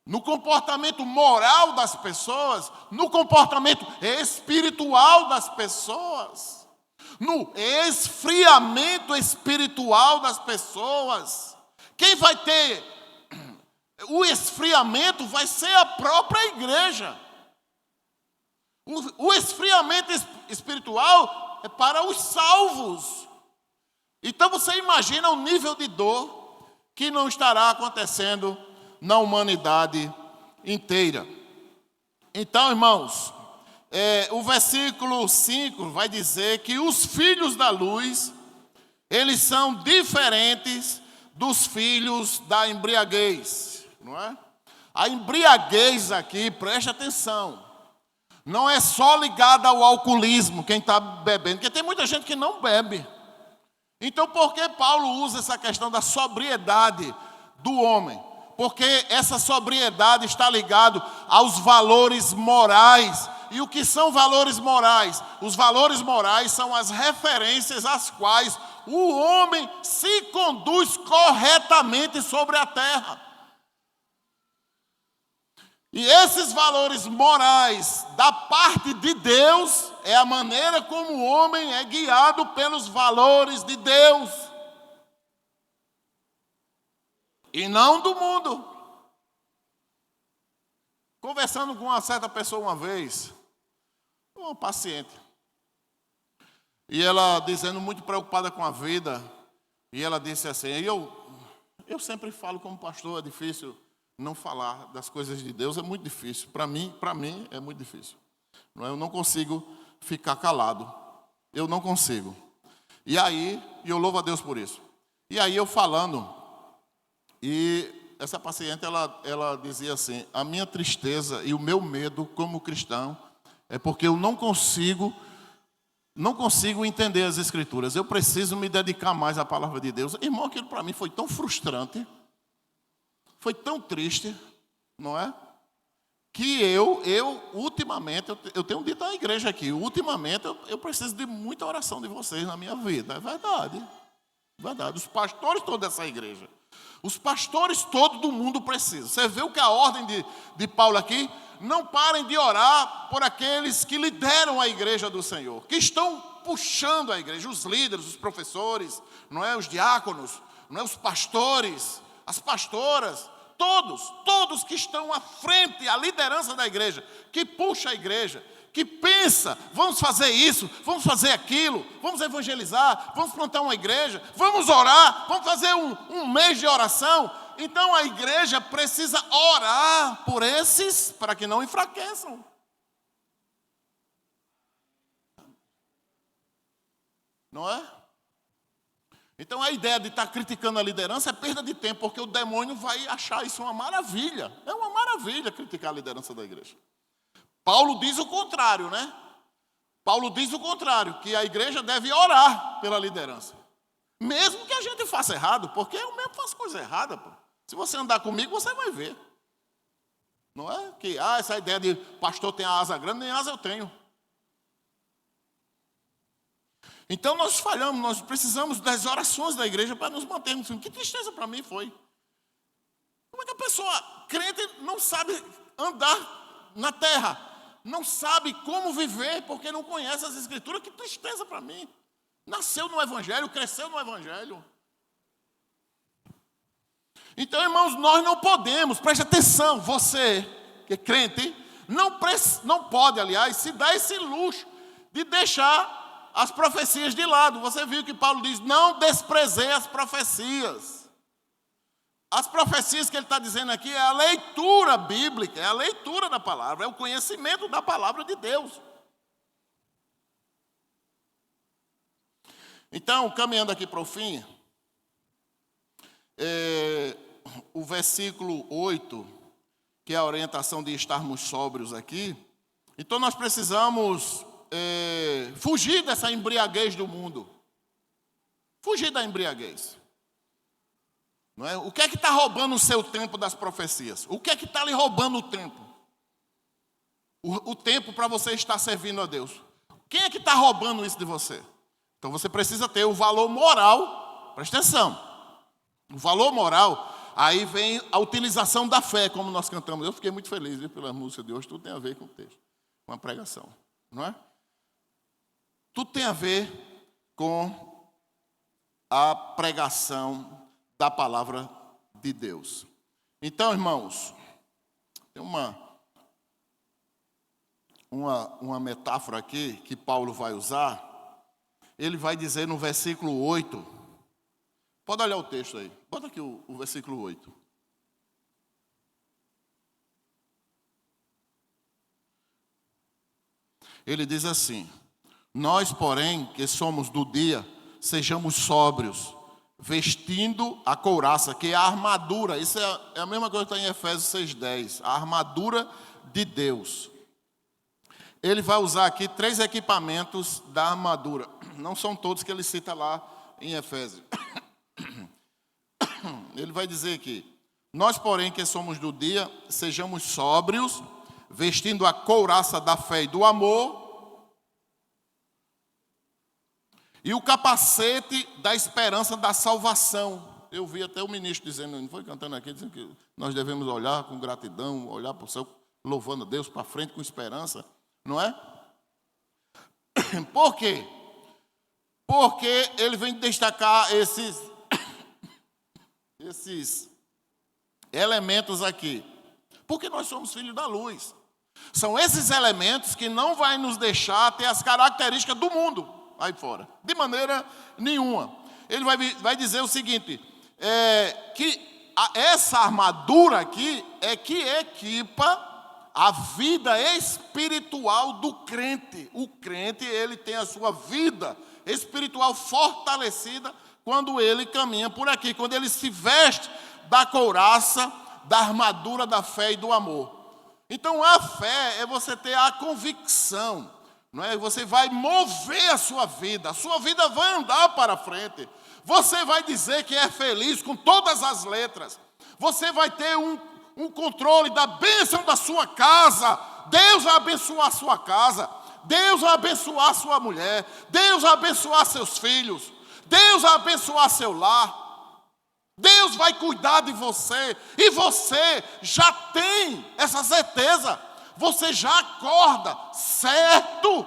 no comportamento moral das pessoas, no comportamento espiritual das pessoas, no esfriamento espiritual das pessoas. Quem vai ter o esfriamento vai ser a própria igreja. O esfriamento espiritual é para os salvos. Então você imagina o nível de dor que não estará acontecendo na humanidade inteira. Então, irmãos, o versículo 5 vai dizer que os filhos da luz, eles são diferentes dos filhos da embriaguez, não é? A embriaguez aqui, preste atenção, não é só ligada ao alcoolismo, quem está bebendo, porque tem muita gente que não bebe. Então, por que Paulo usa essa questão da sobriedade do homem? Porque essa sobriedade está ligada aos valores morais. E o que são valores morais? Os valores morais são as referências às quais o homem se conduz corretamente sobre a terra. E esses valores morais da parte de Deus é a maneira como o homem é guiado pelos valores de Deus. E não do mundo. conversando com uma certa pessoa uma vez, uma paciente, e ela dizendo muito preocupada com a vida, e ela disse assim, eu sempre falo como pastor, é difícil não falar das coisas de Deus, é muito difícil, para mim é muito difícil, eu não consigo ficar calado, eu não consigo, e aí, eu louvo a Deus por isso, e aí eu falando, e essa paciente, ela dizia assim, a minha tristeza e o meu medo como cristão é porque eu não consigo entender as Escrituras. Eu preciso me dedicar mais à palavra de Deus. Irmão, aquilo para mim foi tão frustrante, foi tão triste, não é? Que eu ultimamente, eu tenho dito à igreja aqui, ultimamente eu preciso de muita oração de vocês na minha vida. É verdade. Verdade. Os pastores todos dessa igreja. Os pastores todos do mundo precisam. Você vê o que a ordem de Paulo aqui? Não parem de orar por aqueles que lideram a igreja do Senhor, que estão puxando a igreja, os líderes, os professores, não é? Os diáconos, não é? Os pastores, as pastoras, todos que estão à frente, a liderança da igreja, que puxa a igreja, que pensa, vamos fazer isso, vamos fazer aquilo, vamos evangelizar, vamos plantar uma igreja, vamos orar, vamos fazer um mês de oração. Então a igreja precisa orar por esses, para que não enfraqueçam. Não é? Então a ideia de estar criticando a liderança é perda de tempo, porque o demônio vai achar isso uma maravilha. É uma maravilha criticar a liderança da igreja. Paulo diz o contrário, né? Paulo diz o contrário, que a igreja deve orar pela liderança. Mesmo que a gente faça errado, porque eu mesmo faço coisa errada, pô. Se você andar comigo, você vai ver. Não é? Que essa ideia de pastor tem a asa grande, nem asa eu tenho. Então nós falhamos, nós precisamos das orações da igreja para nos mantermos. Que tristeza para mim foi. Como é que a pessoa crente não sabe andar na terra? Não sabe como viver porque não conhece as Escrituras? Que tristeza para mim. Nasceu no Evangelho, cresceu no Evangelho. Então, irmãos, nós não podemos, preste atenção, você que é crente, não pode, aliás, se dar esse luxo de deixar as profecias de lado. Você viu que Paulo diz, não desprezei as profecias. As profecias que ele está dizendo aqui é a leitura bíblica, é a leitura da palavra, é o conhecimento da palavra de Deus. Então, caminhando aqui para o fim, o versículo 8, que é a orientação de estarmos sóbrios aqui, então nós precisamos fugir dessa embriaguez do mundo. Fugir da embriaguez. Não é? O que é que está roubando o seu tempo das profecias? O que é que está lhe roubando o tempo? O tempo para você estar servindo a Deus. Quem é que está roubando isso de você? Então você precisa ter o valor moral, presta atenção. O valor moral, aí vem a utilização da fé, como nós cantamos. Eu fiquei muito feliz, viu, pela música de hoje, tudo tem a ver com o texto, com a pregação, não é? Tudo tem a ver com a pregação da palavra de Deus. Então, irmãos, tem uma metáfora aqui que Paulo vai usar. Ele vai dizer no versículo 8, pode olhar o texto aí, bota aqui o versículo 8. Ele diz assim, nós, porém, que somos do dia, sejamos sóbrios, vestindo a couraça, que é a armadura, isso é a mesma coisa que está em Efésios 6,10, a armadura de Deus. Ele vai usar aqui 3 equipamentos da armadura, não são todos que ele cita lá em Efésios. Ele vai dizer aqui, nós, porém, que somos do dia, sejamos sóbrios, vestindo a couraça da fé e do amor, e o capacete da esperança da salvação. Eu vi até o ministro dizendo, não foi cantando aqui, dizendo que nós devemos olhar com gratidão, olhar para o céu, louvando a Deus, para frente com esperança, não é? Por quê? Porque ele vem destacar esses elementos aqui. porque nós somos filhos da luz. São esses elementos que não vai nos deixar ter as características do mundo aí fora, de maneira nenhuma. Ele vai dizer o seguinte, que essa armadura aqui é que equipa a vida espiritual do crente. O crente, ele tem a sua vida espiritual fortalecida quando ele caminha por aqui, quando ele se veste da couraça, da armadura da fé e do amor. Então, a fé é você ter a convicção, não é? Você vai mover a sua vida vai andar para frente. Você vai dizer que é feliz com todas as letras. Você vai ter um controle da bênção da sua casa. Deus vai abençoar a sua casa. Deus vai abençoar a sua mulher. Deus vai abençoar seus filhos. Deus vai abençoar seu lar. Deus vai cuidar de você. E você já tem essa certeza. Você já acorda certo.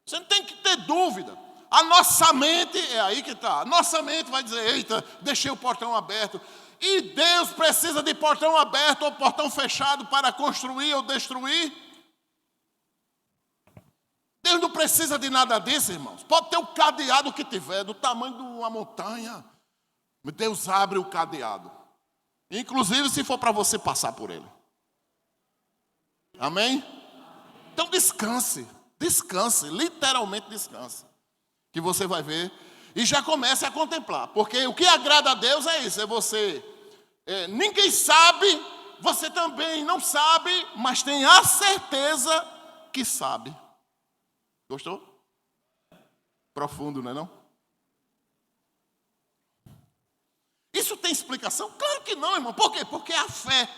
Você não tem que ter dúvida. A nossa mente, é aí que está. A nossa mente vai dizer, eita, deixei o portão aberto. E Deus precisa de portão aberto ou portão fechado para construir ou destruir? Deus não precisa de nada disso, irmãos. Pode ter o cadeado que tiver, do tamanho de uma montanha. Deus abre o cadeado. Inclusive se for para você passar por ele. Amém? Então descanse, literalmente descanse. Que você vai ver e já comece a contemplar. Porque o que agrada a Deus é isso, é você... ninguém sabe, você também não sabe, mas tem a certeza que sabe. Gostou? Profundo, não é não? Isso tem explicação? Claro que não, irmão. Por quê? Porque é a fé.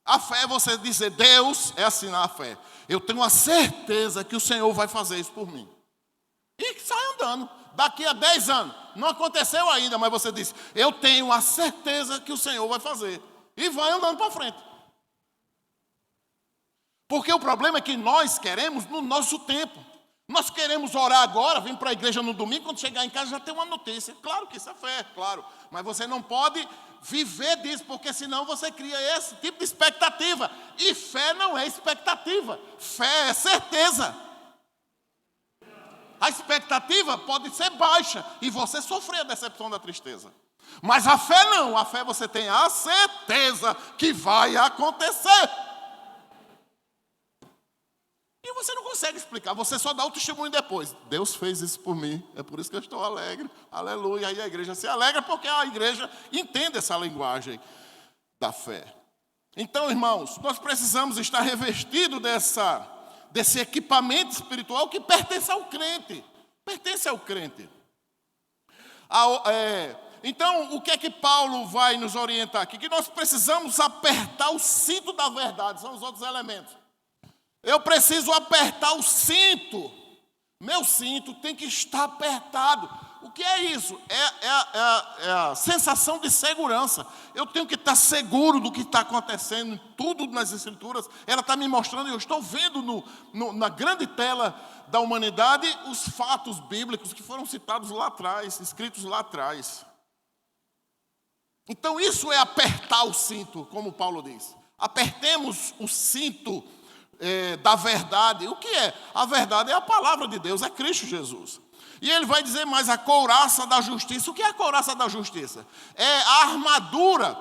A fé é você dizer, Deus é assinar a fé. Eu tenho a certeza que o Senhor vai fazer isso por mim. E sai andando. Daqui a 10 anos, não aconteceu ainda, mas você diz, eu tenho a certeza que o Senhor vai fazer. E vai andando para frente. Porque o problema é que nós queremos no nosso tempo. Nós queremos orar agora, vir para a igreja no domingo, quando chegar em casa já tem uma notícia. Claro que isso é fé, claro. Mas você não pode viver disso, porque senão você cria esse tipo de expectativa. E fé não é expectativa, fé é certeza. A expectativa pode ser baixa e você sofrer a decepção da tristeza. Mas a fé não, a fé você tem a certeza que vai acontecer. E você não consegue explicar, você só dá o testemunho depois. Deus fez isso por mim, é por isso que eu estou alegre. Aleluia, aí a igreja se alegra porque a igreja entende essa linguagem da fé. Então, irmãos, nós precisamos estar revestidos desse equipamento espiritual que pertence ao crente. Pertence ao crente. Então, o que é que Paulo vai nos orientar aqui? Que nós precisamos apertar o cinto da verdade, são os outros elementos. Eu preciso apertar o cinto. Meu cinto tem que estar apertado. O que é isso? É a sensação de segurança. Eu tenho que estar seguro do que está acontecendo. Tudo nas Escrituras, ela está me mostrando. Eu estou vendo na grande tela da humanidade os fatos bíblicos que foram citados lá atrás, escritos lá atrás. Então isso é apertar o cinto, como Paulo diz. Apertemos o cinto da verdade. O que é? A verdade é a palavra de Deus, é Cristo Jesus. E ele vai dizer mais a couraça da justiça. O que é a couraça da justiça? É a armadura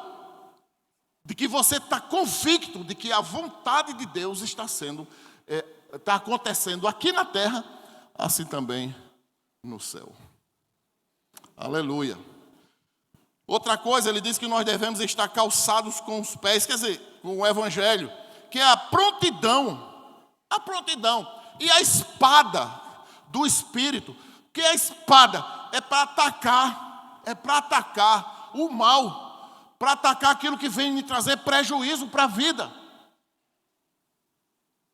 de que você está convicto de que a vontade de Deus está acontecendo aqui na terra, assim também no céu. Aleluia. Outra coisa, ele diz que nós devemos estar calçados com os pés, quer dizer, com o evangelho, que é a prontidão, e a espada do Espírito, que a espada é para atacar o mal, para atacar aquilo que vem me trazer prejuízo para a vida.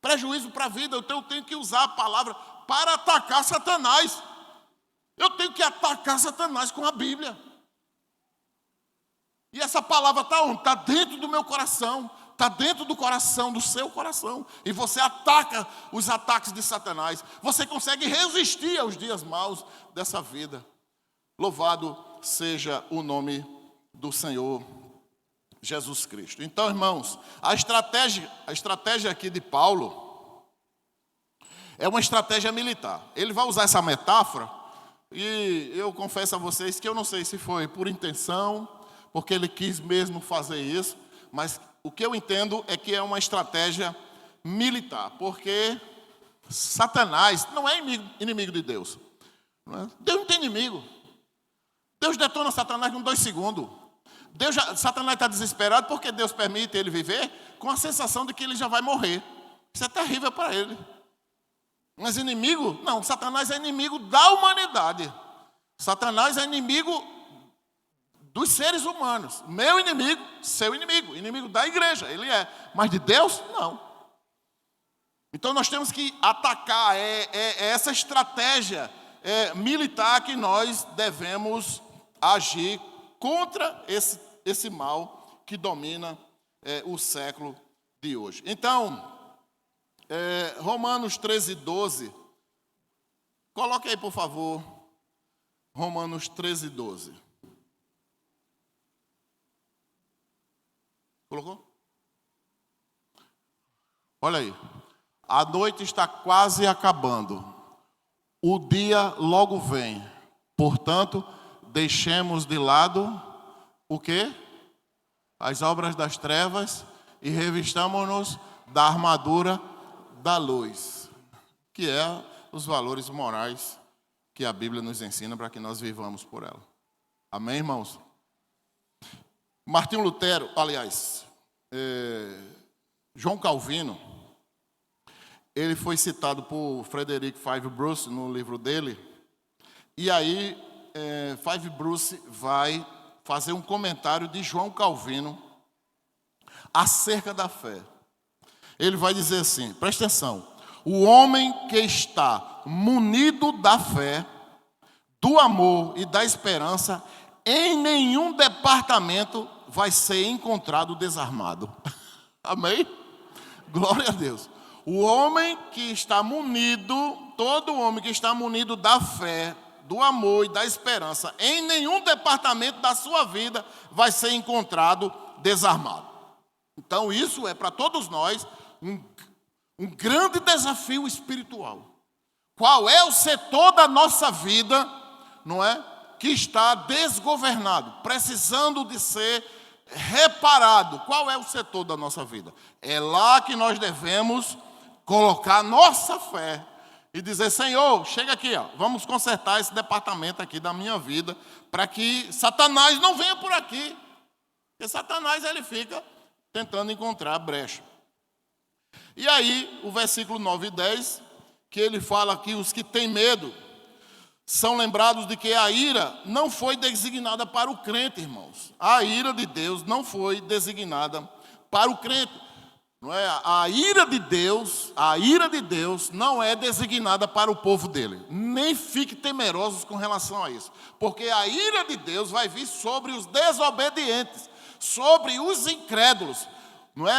Prejuízo para a vida, eu tenho que usar a palavra para atacar Satanás. Eu tenho que atacar Satanás com a Bíblia. E essa palavra está onde? Está dentro do meu coração. Está dentro do coração, do seu coração. E você ataca os ataques de Satanás. Você consegue resistir aos dias maus dessa vida. Louvado seja o nome do Senhor Jesus Cristo. Então, irmãos, a estratégia aqui de Paulo é uma estratégia militar. Ele vai usar essa metáfora e eu confesso a vocês que eu não sei se foi por intenção, porque ele quis mesmo fazer isso, mas o que eu entendo é que é uma estratégia militar, porque Satanás não é inimigo de Deus. Deus não tem inimigo. Deus detona Satanás em 2 segundos. Satanás está desesperado porque Deus permite ele viver com a sensação de que ele já vai morrer. Isso é terrível para ele. Mas inimigo? Não, Satanás é inimigo da humanidade. Satanás é inimigo dos seres humanos. Meu inimigo, seu inimigo. Inimigo da igreja, ele é. Mas de Deus, não. Então nós temos que atacar essa estratégia militar que nós devemos agir contra esse mal que domina o século de hoje. Então, Romanos 13:12. Coloque aí, por favor, Romanos 13:12. Colocou? Olha aí. A noite está quase acabando. O dia logo vem. Portanto, deixemos de lado o quê? As obras das trevas e revistamo-nos da armadura da luz, que é os valores morais que a Bíblia nos ensina para que nós vivamos por ela. Amém, irmãos? Martinho Lutero, aliás, João Calvino, ele foi citado por Frederick Five Bruce no livro dele, e aí Five Bruce vai fazer um comentário de João Calvino acerca da fé. Ele vai dizer assim, presta atenção: o homem que está munido da fé, do amor e da esperança, em nenhum departamento vai ser encontrado desarmado. Amém? Glória a Deus. O homem que está munido, todo homem que está munido da fé, do amor e da esperança, em nenhum departamento da sua vida vai ser encontrado desarmado. Então isso é para todos nós um grande desafio espiritual. Qual é o setor da nossa vida, não é, que está desgovernado, precisando de ser reparado? Qual é o setor da nossa vida? É lá que nós devemos colocar nossa fé e dizer: Senhor, chega aqui, vamos consertar esse departamento aqui da minha vida, para que Satanás não venha por aqui. Porque Satanás, ele fica tentando encontrar brecha. E aí, o versículo 9 e 10, que ele fala que os que têm medo são lembrados de que a ira não foi designada para o crente, irmãos. A ira de Deus não foi designada para o crente. Não é? A ira de Deus não é designada para o povo dele. Nem fique temerosos com relação a isso. Porque a ira de Deus vai vir sobre os desobedientes, sobre os incrédulos. Não é?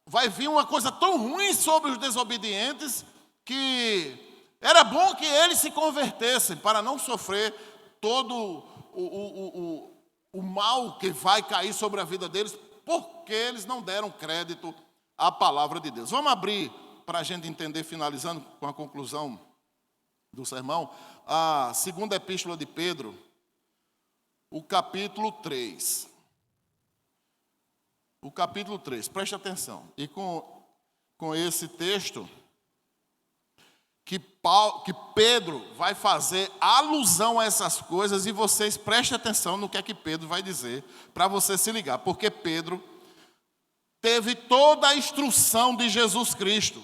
Vai vir uma coisa tão ruim sobre os desobedientes que era bom que eles se convertessem para não sofrer todo o mal que vai cair sobre a vida deles, porque eles não deram crédito à palavra de Deus. Vamos abrir para a gente entender, finalizando com a conclusão do sermão, a segunda epístola de Pedro, o capítulo 3. O capítulo 3, preste atenção. E com esse texto, que Pedro vai fazer alusão a essas coisas, e vocês prestem atenção no que é que Pedro vai dizer, para você se ligar, porque Pedro teve toda a instrução de Jesus Cristo.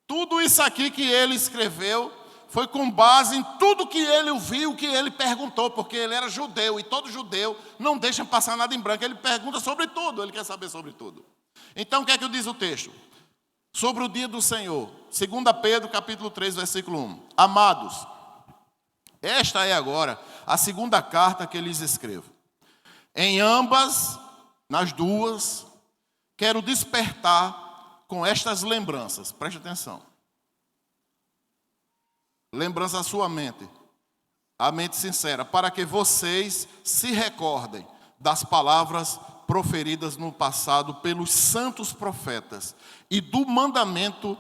Tudo isso aqui que ele escreveu foi com base em tudo que ele ouviu, que ele perguntou, porque ele era judeu, e todo judeu não deixa passar nada em branco, ele pergunta sobre tudo, ele quer saber sobre tudo. Então, o que é que diz o texto? Sobre o dia do Senhor, 2 Pedro, capítulo 3, versículo 1. Amados, esta é agora a segunda carta que lhes escrevo. Em ambas, nas duas, quero despertar com estas lembranças. Preste atenção. Lembrança à sua mente, a mente sincera, para que vocês se recordem das palavras proferidas no passado pelos santos profetas e do mandamento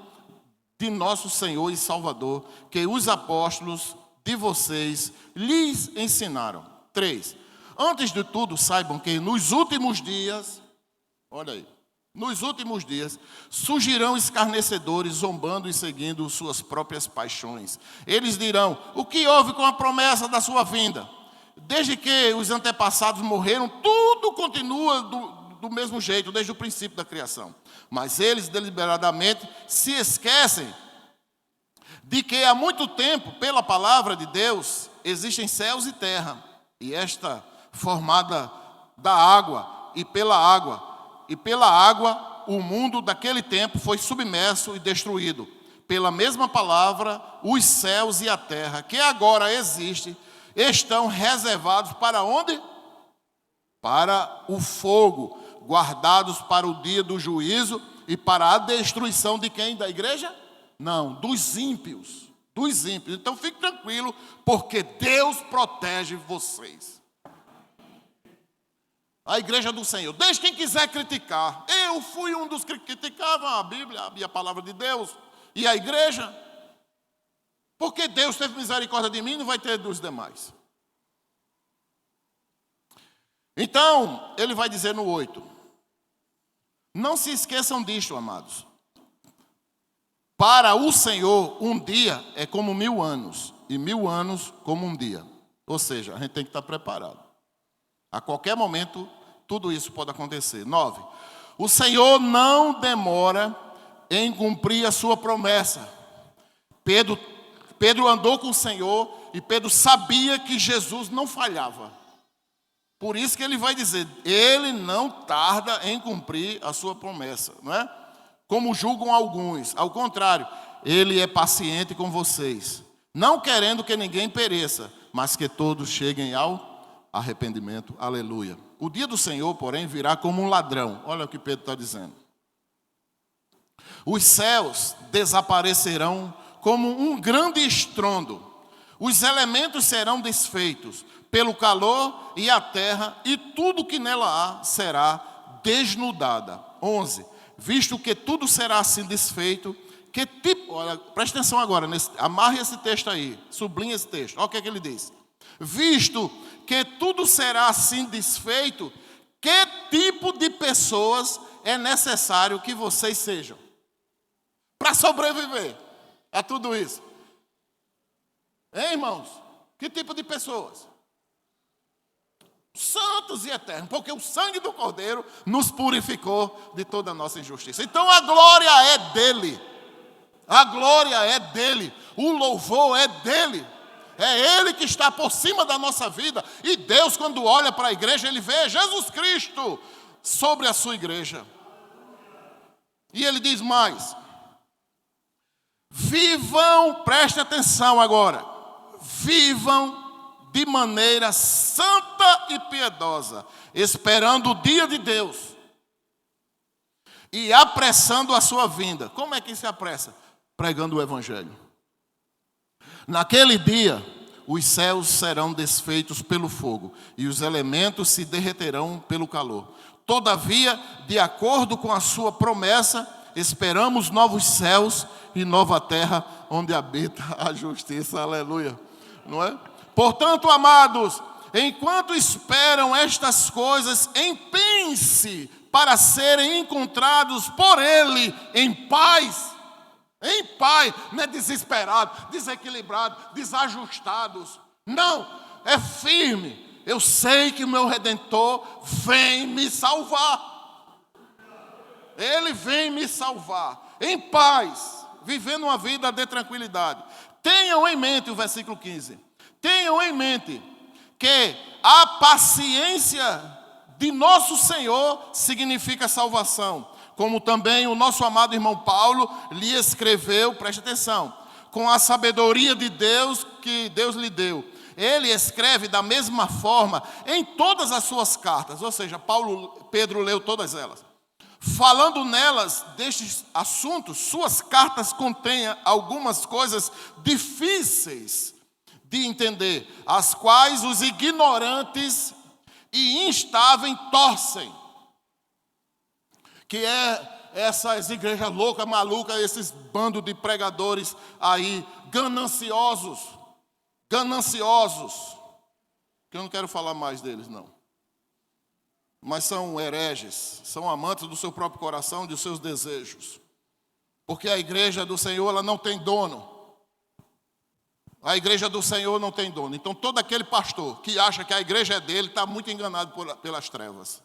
de nosso Senhor e Salvador, que os apóstolos de vocês lhes ensinaram. 3. Antes de tudo, saibam que nos últimos dias, olha aí, nos últimos dias, surgirão escarnecedores, zombando e seguindo suas próprias paixões. Eles dirão: o que houve com a promessa da sua vinda? Desde que os antepassados morreram, tudo continua do mesmo jeito, desde o princípio da criação. Mas eles deliberadamente se esquecem de que há muito tempo, pela palavra de Deus, existem céus e terra, e esta formada da água e pela água o mundo daquele tempo foi submerso e destruído. Pela mesma palavra, os céus e a terra, que agora existem, estão reservados para onde? Para o fogo, guardados para o dia do juízo e para a destruição de quem? Da igreja? Não, dos ímpios. Dos ímpios. Então fique tranquilo, porque Deus protege vocês. A igreja do Senhor. Deixe quem quiser criticar. Eu fui um dos que criticavam a Bíblia e a palavra de Deus. E a igreja. Porque Deus teve misericórdia de mim, não vai ter dos demais. Então, ele vai dizer no 8. Não se esqueçam disto, amados. Para o Senhor, um dia é como 1000 anos. E 1000 anos como um dia. Ou seja, a gente tem que estar preparado. A qualquer momento, tudo isso pode acontecer. 9. O Senhor não demora em cumprir a sua promessa. Pedro andou com o Senhor e Pedro sabia que Jesus não falhava. Por isso que ele vai dizer, ele não tarda em cumprir a sua promessa, não é? Como julgam alguns. Ao contrário, ele é paciente com vocês, não querendo que ninguém pereça, mas que todos cheguem ao arrependimento. Aleluia. O dia do Senhor, porém, virá como um ladrão. Olha o que Pedro está dizendo. Os céus desaparecerão como um grande estrondo. Os elementos serão desfeitos pelo calor e a terra, e tudo que nela há será desnudada. 11. Visto que tudo será assim desfeito, que tipo... Olha, presta atenção agora, amarre esse texto aí, sublinhe esse texto. Olha o que é que ele diz. Visto que tudo será assim desfeito, que tipo de pessoas é necessário que vocês sejam? Para sobreviver a tudo isso. Hein, irmãos? Que tipo de pessoas? Santos e eternos, porque o sangue do Cordeiro nos purificou de toda a nossa injustiça. Então a glória é dele. A glória é dele. O louvor é dele. É ele que está por cima da nossa vida. E Deus, quando olha para a igreja, ele vê Jesus Cristo sobre a sua igreja. E ele diz mais. Vivam, preste atenção agora. Vivam de maneira santa e piedosa, esperando o dia de Deus e apressando a sua vinda. Como é que se apressa? Pregando o evangelho. Naquele dia, os céus serão desfeitos pelo fogo e os elementos se derreterão pelo calor. Todavia, de acordo com a sua promessa, esperamos novos céus e nova terra onde habita a justiça. Aleluia. Não é? Portanto, amados, enquanto esperam estas coisas, empenhem-se para serem encontrados por Ele em paz. Em paz, não é desesperado, desequilibrado, desajustados. Não, é firme. Eu sei que o meu Redentor vem me salvar. Ele vem me salvar. Em paz, vivendo uma vida de tranquilidade. Tenham em mente o versículo 15. Tenham em mente que a paciência de nosso Senhor significa salvação. Como também o nosso amado irmão Paulo lhe escreveu, preste atenção, com a sabedoria de Deus que Deus lhe deu. Ele escreve da mesma forma em todas as suas cartas, ou seja, Pedro leu todas elas. Falando nelas destes assuntos, suas cartas contêm algumas coisas difíceis de entender, as quais os ignorantes e instável torcem. Que é essas igrejas loucas, malucas, esses bandos de pregadores aí, gananciosos, que eu não quero falar mais deles, não. Mas são hereges, são amantes do seu próprio coração, dos seus desejos. Porque a igreja do Senhor, ela não tem dono. A igreja do Senhor não tem dono. Então, todo aquele pastor que acha que a igreja é dele, está muito enganado pelas trevas.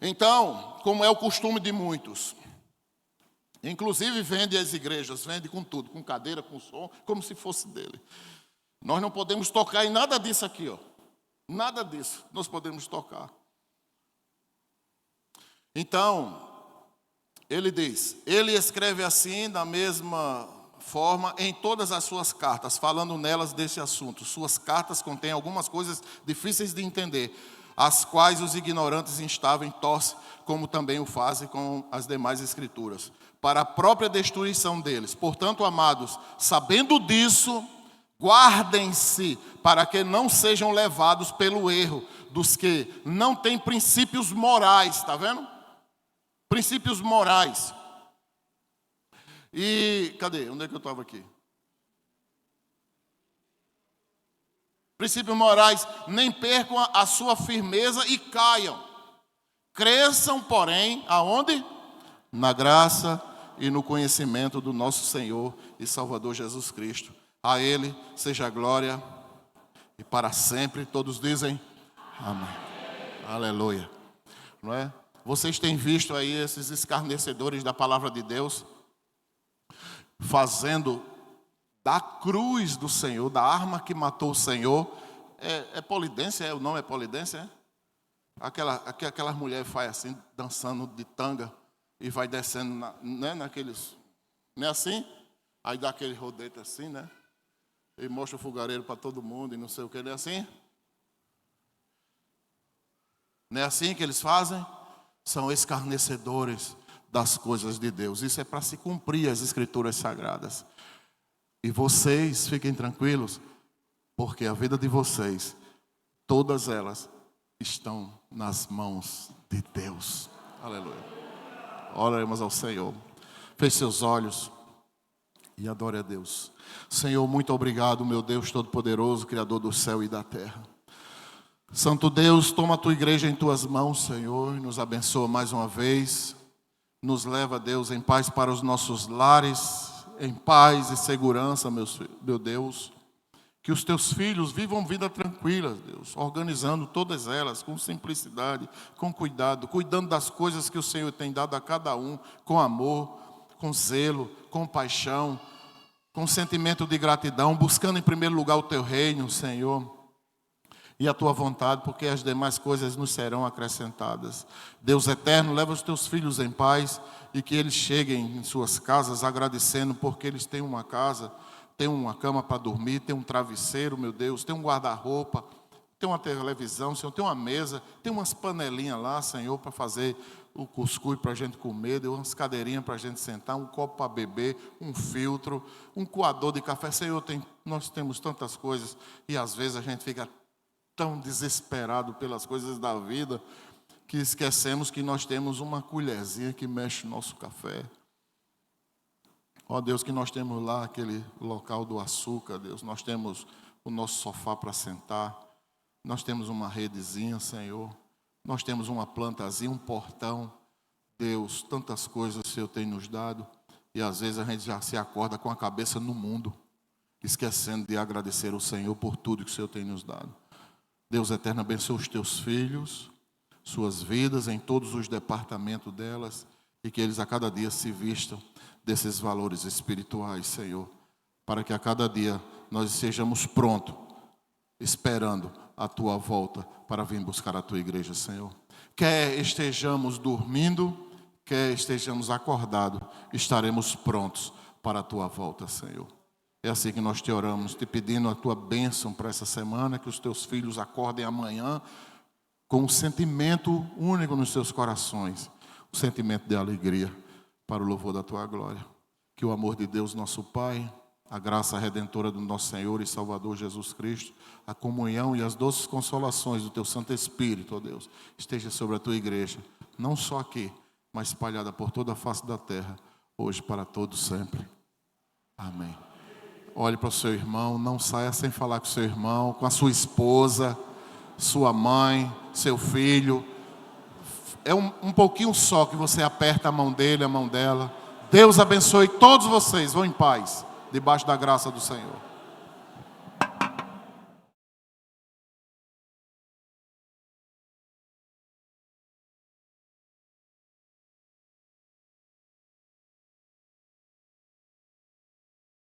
Então, como é o costume de muitos, inclusive vende as igrejas, vende com tudo, com cadeira, com som, como se fosse dele. Nós não podemos tocar em nada disso aqui, ó. Nada disso nós podemos tocar. Então, ele diz, ele escreve assim, da mesma forma, em todas as suas cartas, falando nelas desse assunto. Suas cartas contêm algumas coisas difíceis de entender, as quais os ignorantes instáveis torcem, como também o fazem com as demais escrituras, para a própria destruição deles. Portanto, amados, sabendo disso, guardem-se para que não sejam levados pelo erro dos que não têm princípios morais, está vendo? Princípios morais. E, cadê? Onde é que eu estava aqui? Princípios morais, nem percam a sua firmeza e caiam. Cresçam, porém, aonde? Na graça e no conhecimento do nosso Senhor e Salvador Jesus Cristo. A Ele seja a glória e para sempre. Todos dizem amém. Aleluia. Não é? Vocês têm visto aí esses escarnecedores da palavra de Deus fazendo da cruz do Senhor, da arma que matou o Senhor, é polidência, o nome é polidência, aquelas mulheres faz assim, dançando de tanga e vai descendo, naqueles, não é assim? Aí dá aquele rodete assim, né? E mostra o fogareiro para todo mundo e não sei o que, não é assim? Não é assim que eles fazem? São escarnecedores das coisas de Deus. Isso é para se cumprir as escrituras sagradas. E vocês fiquem tranquilos, porque a vida de vocês, todas elas, estão nas mãos de Deus. Aleluia. Oremos ao Senhor. Feche seus olhos e adore a Deus. Senhor, muito obrigado, meu Deus Todo-Poderoso, Criador do céu e da terra. Santo Deus, toma a tua igreja em tuas mãos, Senhor, e nos abençoa mais uma vez. Nos leva, Deus, em paz para os nossos lares, em paz e segurança, meu Deus. Que os teus filhos vivam vida tranquila, Deus, organizando todas elas com simplicidade, com cuidado, cuidando das coisas que o Senhor tem dado a cada um, com amor, com zelo, com paixão, com sentimento de gratidão, buscando em primeiro lugar o teu reino, Senhor, e a tua vontade, porque as demais coisas nos serão acrescentadas. Deus eterno, leva os teus filhos em paz e que eles cheguem em suas casas agradecendo porque eles têm uma casa, têm uma cama para dormir, têm um travesseiro, meu Deus, têm um guarda-roupa, tem uma televisão, Senhor, tem uma mesa, tem umas panelinhas lá, Senhor, para fazer o cuscuz para a gente comer, deu umas cadeirinhas para a gente sentar, um copo para beber, um filtro, um coador de café. Senhor, nós temos tantas coisas e às vezes a gente fica tão desesperado pelas coisas da vida que esquecemos que nós temos uma colherzinha que mexe no nosso café. Ó Deus, que nós temos lá aquele local do açúcar, Deus, nós temos o nosso sofá para sentar, nós temos uma redezinha, Senhor, nós temos uma plantazinha, um portão. Deus, tantas coisas o Senhor tem nos dado e às vezes a gente já se acorda com a cabeça no mundo, esquecendo de agradecer ao Senhor por tudo que o Senhor tem nos dado. Deus eterno, abençoa os teus filhos, suas vidas em todos os departamentos delas e que eles a cada dia se vistam desses valores espirituais, Senhor, para que a cada dia nós estejamos prontos, esperando a tua volta para vir buscar a tua igreja, Senhor. Quer estejamos dormindo, quer estejamos acordados, estaremos prontos para a tua volta, Senhor. É assim que nós te oramos, te pedindo a tua bênção para essa semana, que os teus filhos acordem amanhã com um sentimento único nos seus corações, o sentimento de alegria para o louvor da tua glória. Que o amor de Deus, nosso Pai, a graça redentora do nosso Senhor e Salvador Jesus Cristo, a comunhão e as doces consolações do Teu Santo Espírito, ó Deus, esteja sobre a Tua igreja, não só aqui, mas espalhada por toda a face da terra, hoje para todos sempre. Amém. Olhe para o seu irmão, não saia sem falar com o seu irmão, com a sua esposa, sua mãe, seu filho. É um pouquinho só que você aperta a mão dele, a mão dela. Deus abençoe todos vocês, vão em paz, debaixo da graça do Senhor.